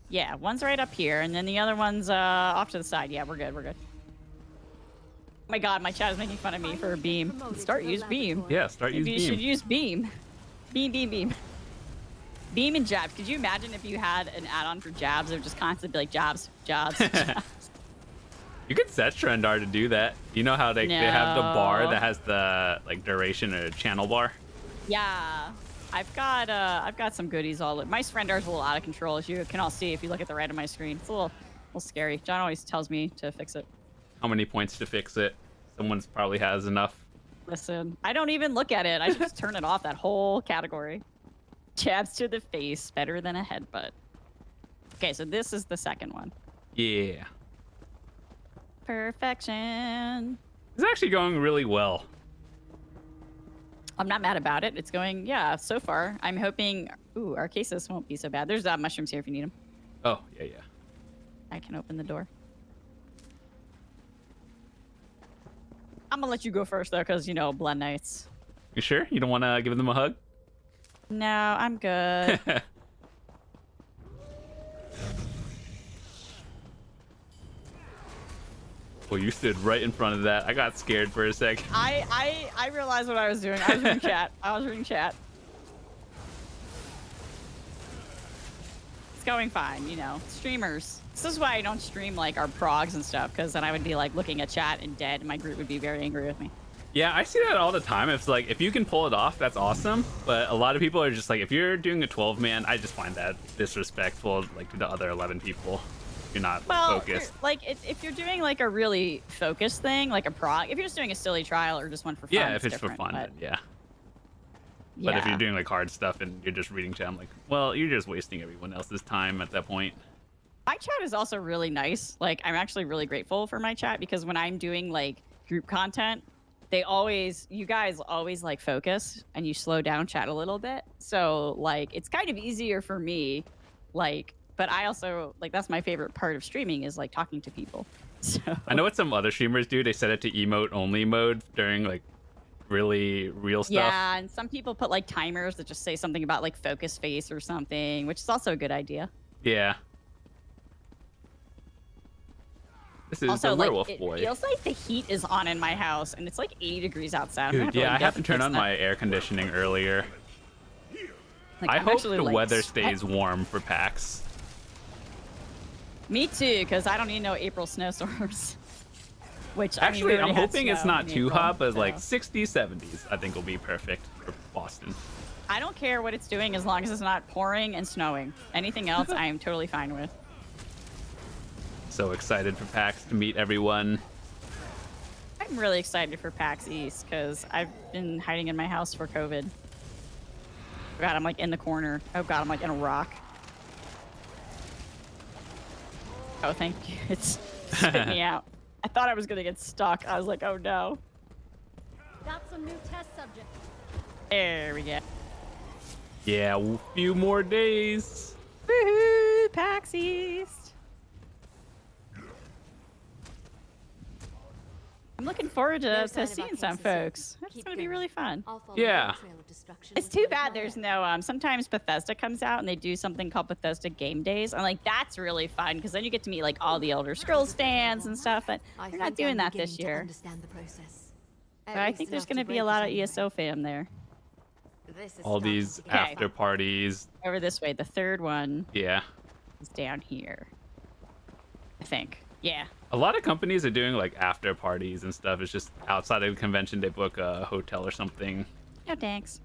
S2: Yeah, one's right up here, and then the other one's off to the side. Yeah, we're good. We're good. Oh my god, my chat is making fun of me for a beam. Use beam.
S1: Yeah, start
S2: Maybe
S1: using
S2: you should
S1: beam.
S2: use beam. Beam. Beam and jabs. Could you imagine if you had an add-on for jabs? It would just constantly be like jabs.
S1: You could set Trendar to do that. You know how they have the bar
S2: No.
S1: that has the like duration or channel bar?
S2: Yeah. I've got some goodies all. My Sprendar's a little out of control, as you can all see if you look at the right of my screen. It's a little scary. John always tells me to fix it.
S1: How many points to fix it? Someone's probably has enough.
S2: Listen, I don't even look at it. I just turn it off, that whole category. Jabs to the face, better than a headbutt. Okay, so this is the second one.
S1: Yeah.
S2: Perfection.
S1: It's actually going really well.
S2: I'm not mad about it. It's going, yeah, so far. I'm hoping, ooh, our cases won't be so bad. There's mushrooms here if you need them.
S1: Oh, yeah.
S2: I can open the door. I'm gonna let you go first, though, because, you know, Blood Knights.
S1: You sure? You don't want to give them a hug?
S2: No, I'm good.
S1: Well, you stood right in front of that. I got scared for a sec.
S2: I realized what I was doing. I was reading chat. It's going fine, you know. Streamers. This is why I don't stream like our progs and stuff, because then I would be like looking at chat and dead, and my group would be very angry with me.
S1: Yeah, I see that all the time. It's like, if you can pull it off, that's awesome. But a lot of people are just like, if you're doing a 12-man, I just find that disrespectful, like, to the other 11 people. You're not focused.
S2: Like, if you're doing like a really focused thing, like a prog, if you're just doing a silly trial or just one for fun,
S1: Yeah, if
S2: it's
S1: it's for
S2: different,
S1: fun,
S2: but
S1: then yeah. But if
S2: Yeah.
S1: you're doing like hard stuff and you're just reading chat, I'm like, well, you're just wasting everyone else's time at that point.
S2: My chat is also really nice. Like, I'm actually really grateful for my chat because when I'm doing like group content, you guys always like focus and you slow down chat a little bit. So like, it's kind of easier for me. Like, but I also like, that's my favorite part of streaming is like talking to people. So
S1: I know what some other streamers do. They set it to emote only mode during like really real stuff.
S2: yeah, and some people put like timers that just say something about like focus face or something, which is also a good idea.
S1: Yeah. This is
S2: Also,
S1: the
S2: like,
S1: werewolf
S2: it
S1: boy.
S2: feels like the heat is on in my house, and it's like 80 degrees outside. I'm gonna
S1: Dude, yeah, I
S2: like,
S1: have
S2: get
S1: to turn
S2: fix
S1: on
S2: that.
S1: my air conditioning earlier.
S2: Like,
S1: I
S2: I'm
S1: hope
S2: actually,
S1: the
S2: like,
S1: weather
S2: sweat-
S1: stays warm for PAX.
S2: Me too, because I don't need no April snowstorms. Which
S1: Actually,
S2: I mean, we
S1: I'm
S2: already had
S1: hoping it's
S2: snow
S1: not
S2: in
S1: too
S2: April,
S1: hot, but
S2: so.
S1: like 60s, 70s, I think will be perfect for Boston.
S2: I don't care what it's doing as long as it's not pouring and snowing. Anything else, I am totally fine with.
S1: So excited for PAX to meet everyone.
S2: I'm really excited for PAX East because I've been hiding in my house for COVID. Oh God, I'm like in the corner. Oh God, I'm like in a rock. Oh, thank you. It's spit me out. I thought I was gonna get stuck. I was like, oh no.
S6: Got some new test subjects.
S2: There we go.
S1: Yeah, a few more days.
S2: Woohoo! PAX East. I'm looking forward
S5: No
S2: to
S5: sign of
S2: seeing
S5: our
S2: some
S5: cases yet.
S2: folks. It's
S5: Keep
S2: gonna be
S5: going.
S2: really fun.
S5: I'll follow
S1: Yeah.
S5: the trail of destruction
S2: It's
S5: until
S2: too
S5: I
S2: bad
S5: find
S2: there's
S5: it.
S2: no sometimes Bethesda comes out and they do something called Bethesda Game Days. I'm like, that's really fun because then you get to meet like all the Elder Scrolls fans and stuff, but
S5: I
S2: they're not
S5: think
S2: doing
S5: I'm
S2: that
S5: beginning
S2: this
S5: to
S2: year.
S5: understand the process.
S2: But I think there's gonna be a lot of ESO fam there.
S1: All these after parties.
S2: Over this way, the third one
S1: Yeah.
S2: is down here. I think. Yeah.
S1: A lot of companies are doing like after parties and stuff. It's just outside of the convention, they book a hotel or something.
S2: No thanks.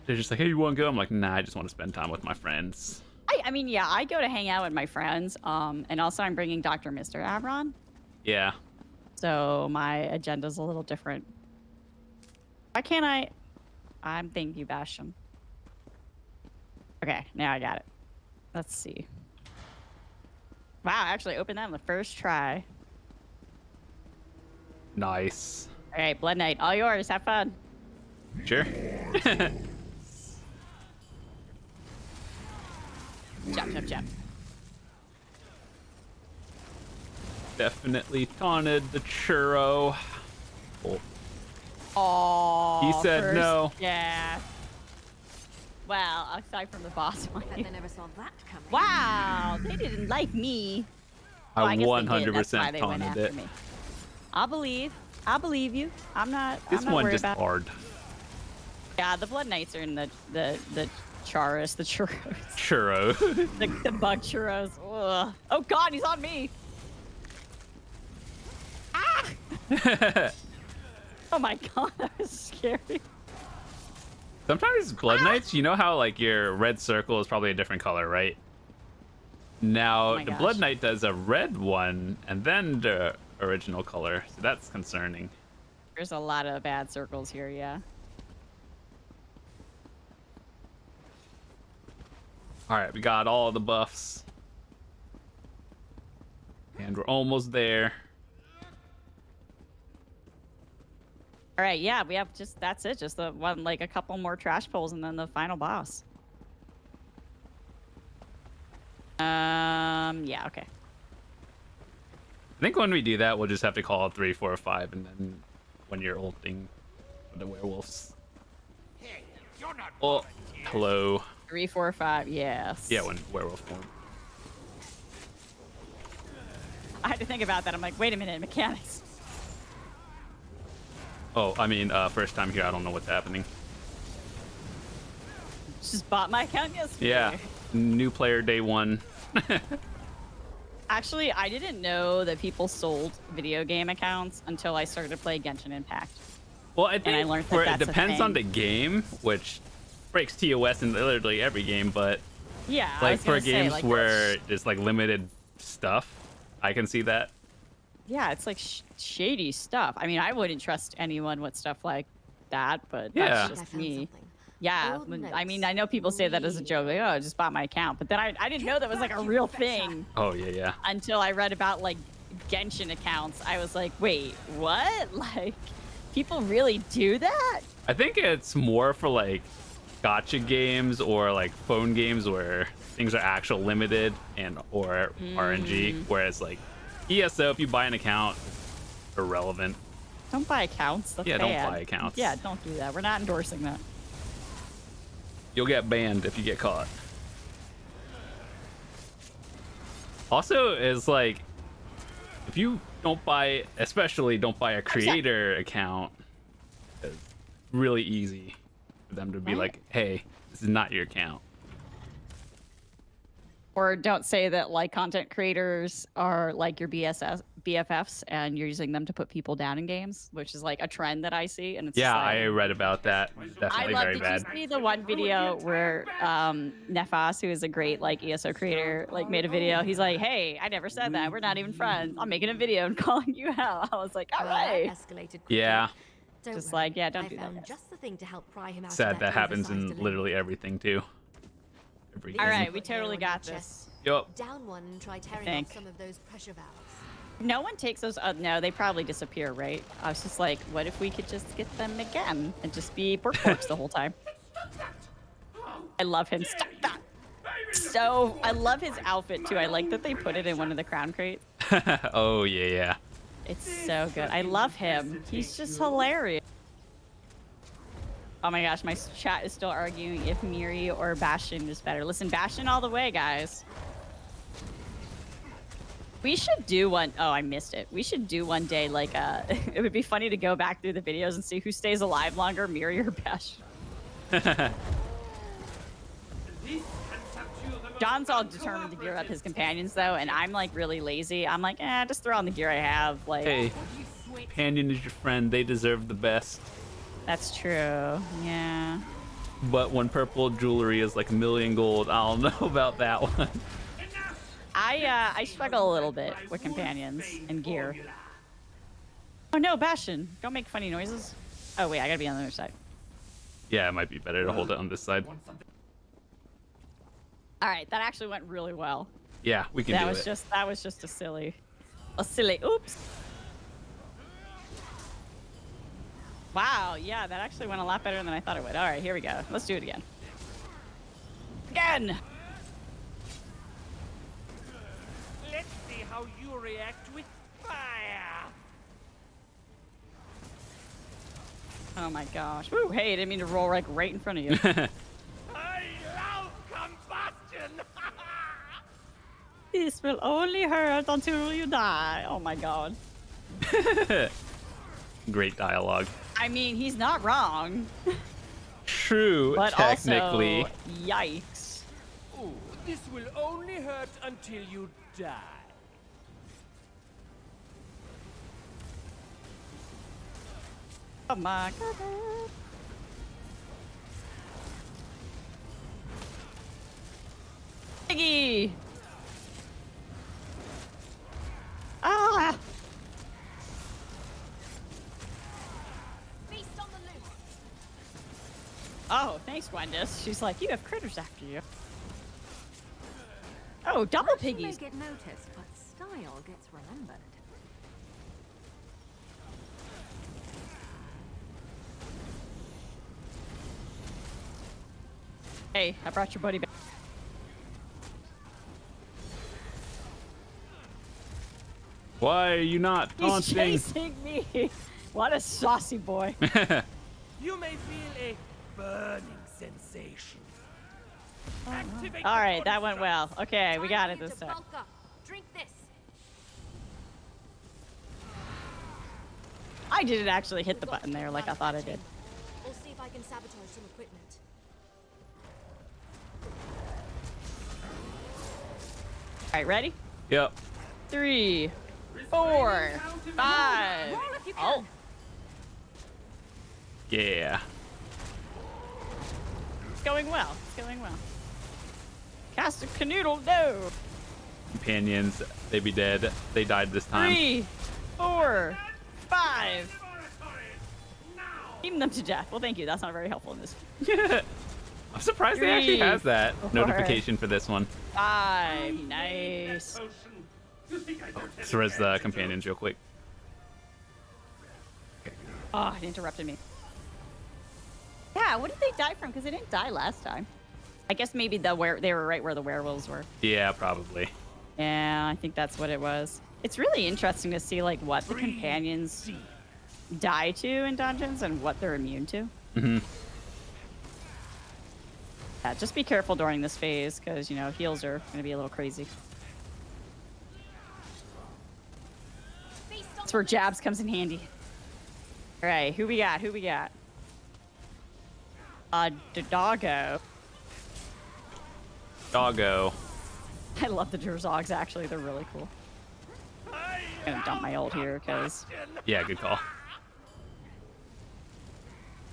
S1: They're just like, hey, you want to go? I'm like, nah, I just want to spend time with my friends.
S2: I mean, yeah, I go to hang out with my friends. And also I'm bringing Dr. Mr. Avron.
S1: Yeah.
S2: So my agenda's a little different. Why can't I? Thank you, Bastion. Okay, now I got it. Let's see. Wow, I actually opened that on the first try.
S1: Nice.
S2: All right, Blood Knight, all yours. Have fun.
S1: Sure.
S2: Jump, jump, jump.
S1: Definitely taunted the churro. Oh,
S2: Oh.
S1: He said no.
S2: Yeah. Well, aside from the boss
S5: Bet
S2: fight.
S5: they never saw that coming.
S2: Wow, they didn't like me. Well,
S1: I
S2: guess they did. That's
S1: 100%
S2: why they went
S1: taunted
S2: after
S1: it.
S2: me. I'll believe you. I'm not.
S1: This
S2: I'm not
S1: one
S2: worried
S1: just
S2: about.
S1: hard.
S2: Yeah, the Blood Knights are in the Charis, the churros,
S1: Churro.
S2: the bug churros. Ugh. Oh God, he's on me. Ah! Oh my God, that was scary.
S1: Sometimes Blood Knights, you know how like your red circle is probably a different color, right? Now
S2: Oh my
S1: the
S2: gosh.
S1: Blood Knight does a red one and then the original color, so that's concerning.
S2: There's a lot of bad circles here, yeah.
S1: All right, we got all the buffs, and we're almost there.
S2: All right, yeah, we have that's it. Just the one, like a couple more trash pulls, and then the final boss. Yeah, okay.
S1: I think when we do that, we'll just have to call it 3, 4, 5, and then when you're ulting for the werewolves.
S4: Hey, you're not
S1: Oh, hello.
S2: 3, 4, 5, yes.
S1: Yeah, when werewolf form.
S2: I had to think about that. I'm like, wait a minute, mechanics.
S1: Oh, I mean, first time here, I don't know what's happening.
S2: Just bought my account yesterday.
S1: Yeah, new player day 1.
S2: Actually, I didn't know that people sold video game accounts until I started to play Genshin Impact.
S1: Well, I think
S2: I learned that
S1: it
S2: that's a
S1: depends on the
S2: thing.
S1: game, which breaks TOS in literally every game, but
S2: Yeah, I
S1: like
S2: was
S1: for
S2: gonna say,
S1: games
S2: like,
S1: where there's like limited stuff, I can see that.
S2: yeah, it's like shady stuff. I mean, I wouldn't trust anyone with stuff like that, but
S1: Yeah.
S2: that's
S5: I
S2: just
S5: found
S2: me.
S5: something.
S2: Yeah,
S5: Old
S2: I mean,
S5: notes.
S2: I know people say that as a joke, like, oh, just bought my account. But then I didn't know that was like a real thing
S1: Oh yeah.
S2: until I read about like Genshin accounts. I was like, wait, what? Like, people really do that?
S1: I think it's more for like gotcha games or like phone games where things are actual limited and or RNG, whereas like ESO, if you buy an account, it's irrelevant.
S2: Don't buy accounts. That's
S1: Yeah, don't
S2: bad.
S1: buy accounts.
S2: Yeah, don't do that. We're not endorsing that.
S1: You'll get banned if you get caught. Also, is like if you don't buy, especially don't buy a creator account, it's really easy for them to be
S2: Right.
S1: like, hey, this is not your account.
S2: Or don't say that like content creators are like your BFFs and you're using them to put people down in games, which is like a trend that I see. And it's
S1: Yeah,
S2: just like,
S1: I read about that. It's
S2: I
S1: definitely
S2: love.
S1: very
S2: Did
S1: bad.
S2: you see the one video where Nefas, who is a great like ESO creator, like made a video? He's like, "Hey, I never said that. We're not even friends. I'm making a video and calling you out." I was like, "All
S5: Well, that
S2: right."
S5: escalated quickly.
S1: Yeah,
S5: Don't
S2: Just
S5: worry,
S2: like, yeah, don't
S5: I
S2: do that,
S5: found
S2: guys.
S5: just the thing to help pry him out of
S1: sad that happens
S5: oversized
S1: in
S5: dilemma.
S1: literally everything too. Every
S2: All
S1: game.
S2: right, we totally got this.
S1: Yup.
S5: Down one and try tearing
S2: think.
S5: off some of those pressure valves.
S2: No one takes those. No, they probably disappear, right? I was just like, what if we could just get them again and just be porks the whole time? I love him. Stop that. So I love his outfit too. I like that they put it in one of the crown crates.
S1: Oh yeah.
S2: It's so good. I love him. He's just hilarious. Oh my gosh, my chat is still arguing if Miri or Bastion is better. Listen, Bastion all the way, guys. We should do one. Oh, I missed it. We should do one day, like, it would be funny to go back through the videos and see who stays alive longer, Miri or Bastion. John's all determined to gear up his companions, though, and I'm, like, really lazy. I'm like, just throw on the gear I have. Like,
S1: Hey, companion is your friend. They deserve the best.
S2: that's true. Yeah.
S1: But when purple jewelry is like 1,000,000 gold, I don't know about that one.
S2: I struggle a little bit with companions and gear. Oh no, Bastion! Don't make funny noises. Oh wait, I gotta be on the other side.
S1: Yeah, it might be better to hold it on this side.
S2: All right, that actually went really well.
S1: Yeah, we can
S2: That
S1: do
S2: was
S1: it.
S2: just a silly. Oops. Wow, yeah, that actually went a lot better than I thought it would. All right, here we go. Let's do it again. Again.
S4: Let's see how you react with fire.
S2: Oh my gosh. Woo, hey, I didn't mean to roll like right in front of you.
S4: I love combustion.
S2: This will only hurt until you die. Oh my god.
S1: Great dialogue.
S2: I mean, he's not wrong,
S1: True,
S2: but
S1: technically.
S2: also, yikes.
S4: Ooh, this will only hurt until you die.
S2: Oh my god. Piggy! Ah!
S6: Beast on the loose.
S2: Oh, thanks, Gwendis. She's like, you have critters after you. Oh, double
S5: Fashion may
S2: piggies.
S5: get noticed, but style gets remembered.
S2: Hey, I brought your buddy back.
S1: Why are you not
S2: He's
S1: taunting?
S2: chasing me. What a saucy boy.
S4: You may feel a burning sensation. Activate
S2: All
S4: the
S2: right, that went
S4: construct.
S2: well. Okay, we got
S6: Time
S2: it
S6: for you
S2: this
S6: to
S2: time.
S6: bulk up. Drink this.
S2: I didn't actually hit the button there like I thought I did.
S6: We'll see if I can sabotage some equipment.
S2: All right, ready?
S1: Yep.
S2: 3, 4, 5.
S6: Roll if you can.
S2: Oh,
S1: Yeah.
S2: it's going well. It's going well. Cast a canoodle, no.
S1: Companions, they be dead. They died this time.
S2: 3, 4, 5. Beam them to death. Well, thank you. That's not very helpful in this.
S1: Yeah. I'm surprised they actually
S2: 3,
S1: has that
S2: 4,
S1: notification for this one.
S2: 5. Nice.
S1: Let's res the companions real quick.
S2: Oh, it interrupted me. Yeah, what did they die from? Because they didn't die last time. I guess maybe they were right where the werewolves were.
S1: Yeah, probably.
S2: Yeah, I think that's what it was. It's really interesting to see like what the companions die to in dungeons and what they're immune to.
S1: Mm-hmm.
S2: Yeah, just be careful during this phase because, you know, heals are going to be a little crazy. That's where jabs comes in handy. All right, who we got? Who we got? The doggo.
S1: Doggo.
S2: I love the Drazzogs, actually. They're really cool. I'm gonna dump my ult here because
S1: Yeah, good call.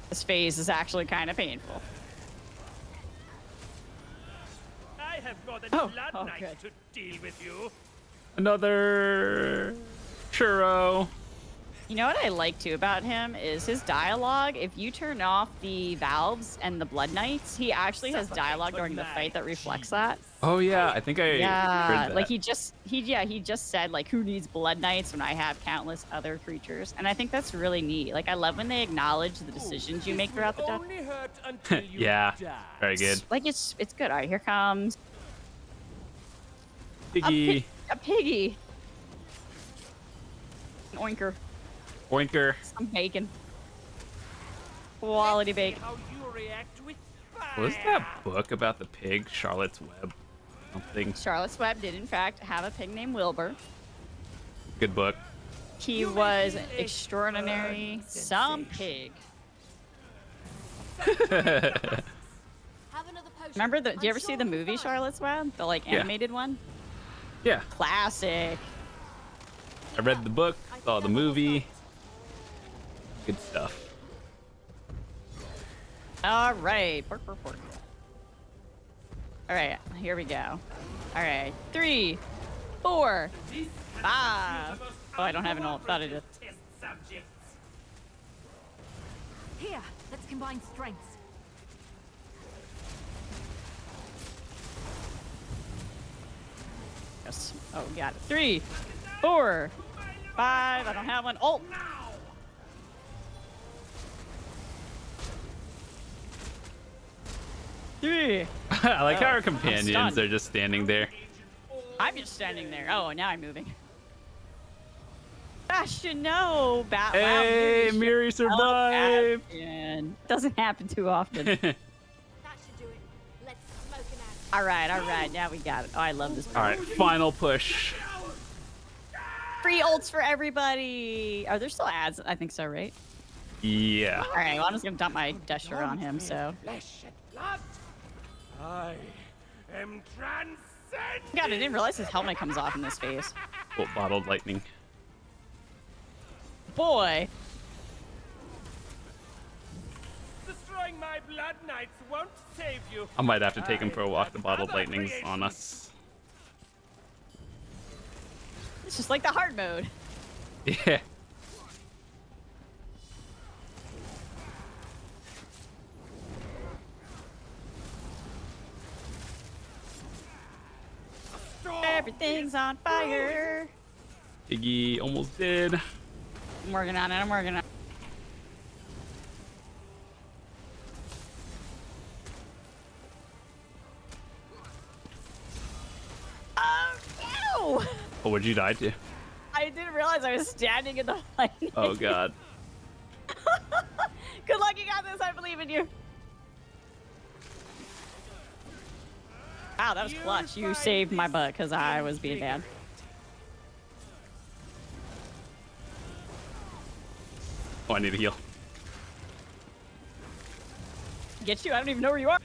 S2: this phase is actually kind of painful.
S4: I have got a
S2: Oh,
S4: blood
S2: oh,
S4: knight
S2: good.
S4: to deal with you.
S1: Another churro.
S2: You know what I like too about him is his dialogue. If you turn off the valves and the blood knights, he actually has dialogue during the fight that reflects that.
S1: Oh yeah, I think I heard
S2: Yeah,
S1: that.
S2: like he just said like, who needs blood knights when I have countless other creatures? And I think that's really neat. Like I love when they acknowledge the decisions you make throughout the death.
S4: Only hurt until you
S1: Yeah,
S4: die.
S1: very good.
S2: Like it's good. All right, here comes
S1: Piggy.
S2: a piggy. An oinker.
S1: Oinker.
S2: Some bacon. Quality
S4: See
S2: bacon.
S4: how you react with fire.
S1: What was that book about the pig? Charlotte's Web. Something.
S2: Charlotte's Web did in fact have a pig named Wilbur.
S1: Good book.
S2: He was extraordinary. Some pig.
S6: Have another potion.
S2: Remember the?
S6: I'm
S2: Did you ever see
S6: sure
S2: the
S6: we'll
S2: movie
S6: find-
S2: Charlotte's Web? The like
S1: Yeah.
S2: animated one.
S1: Yeah,
S2: Classic.
S1: I read the book, saw the movie. Good stuff.
S2: All right. Pork, pork, pork. All right. Here we go. All right. 3, 4, 5. Oh, I don't have an ult. Thought I did.
S4: Test subjects.
S5: Here, let's combine strengths.
S2: Yes. Oh, got it. 3, 4, 5. I don't have one. Ult. Three.
S1: I like how
S2: Oh,
S1: our
S2: I'm
S1: companions
S2: stunned.
S1: are just standing there.
S2: I'm just standing there. Oh, now I'm moving. Bastion, no.
S1: Hey, Miri survived.
S2: Doesn't happen too often.
S6: That should do it. Let's smoke him out.
S2: All right. Now we got it. Oh, I love this.
S1: All right, final push.
S2: Free ults for everybody. Are there still ads? I think so, right?
S1: Yeah.
S2: All right. Well, I'm just gonna dump my Destro on him. So.
S4: Flesh and blood. I am transcendent.
S2: God, I didn't realize his helmet comes off in this phase.
S1: Oh, bottled lightning.
S2: Boy.
S4: Destroying my blood knights won't save you.
S1: I might have to take him for a walk. The bottled lightning's on us.
S2: It's just like the hard mode.
S1: Yeah.
S2: Everything's on fire.
S1: Piggy almost did.
S2: I'm working on it. Ew!
S1: Oh, what'd you die to?
S2: I didn't realize I was standing in the lightning.
S1: Oh, God.
S2: Good luck, you got this. I believe in you. Wow, that was clutch. You saved my butt because I was being bad.
S1: Oh, I need a heal.
S2: Get you? I don't even know where you are.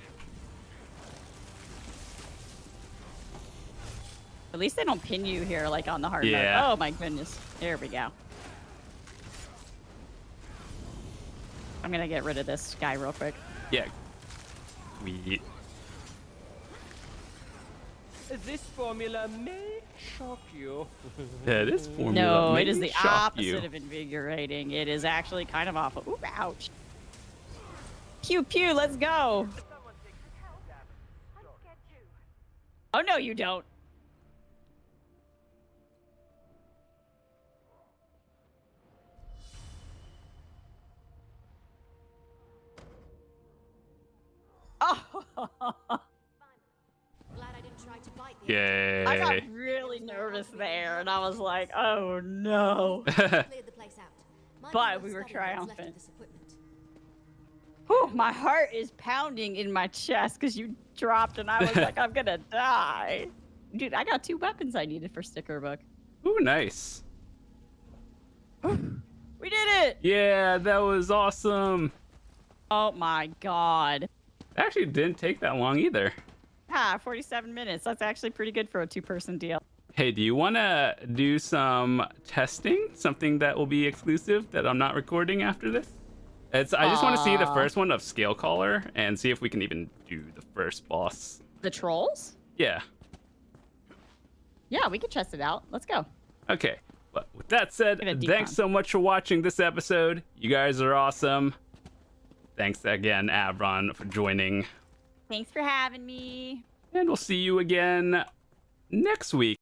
S2: At least they don't pin you here, like on the hard
S1: Yeah.
S2: mode. Oh my goodness. There we go. I'm gonna get rid of this guy real quick.
S1: Yeah. Sweet.
S4: This formula may shock you.
S1: Yeah, this formula
S2: No,
S1: may
S2: it is the
S1: shock
S2: opposite
S1: you.
S2: of invigorating. It is actually kind of awful. Ooh, ouch. Pew pew, let's go. Oh no, you don't. Oh.
S6: Glad I didn't try to bite the
S1: Yay.
S2: I got really nervous there, and I was like, oh no.
S6: cleared the place out. Might be
S2: But
S6: worth
S2: we were
S6: studying what's left of
S2: triumphant.
S6: this equipment.
S2: Whew, my heart is pounding in my chest because you dropped, and I was like, I'm gonna die. Dude, I got 2 weapons I needed for sticker book.
S1: Ooh, nice.
S2: We did it!
S1: Yeah, that was awesome.
S2: Oh my god.
S1: It actually didn't take that long either.
S2: 47 minutes. That's actually pretty good for a 2-person deal.
S1: Hey, do you want to do some testing? Something that will be exclusive that I'm not recording after this? I just want to see the first one of Scale Caller and see if we can even do the first boss.
S2: The trolls?
S1: Yeah.
S2: Yeah, we can test it out. Let's go.
S1: Okay. But with that said,
S2: Give it a
S1: thanks
S2: decon.
S1: so much for watching this episode. You guys are awesome. Thanks again, Avron, for joining.
S2: Thanks for having me.
S1: And we'll see you again next week.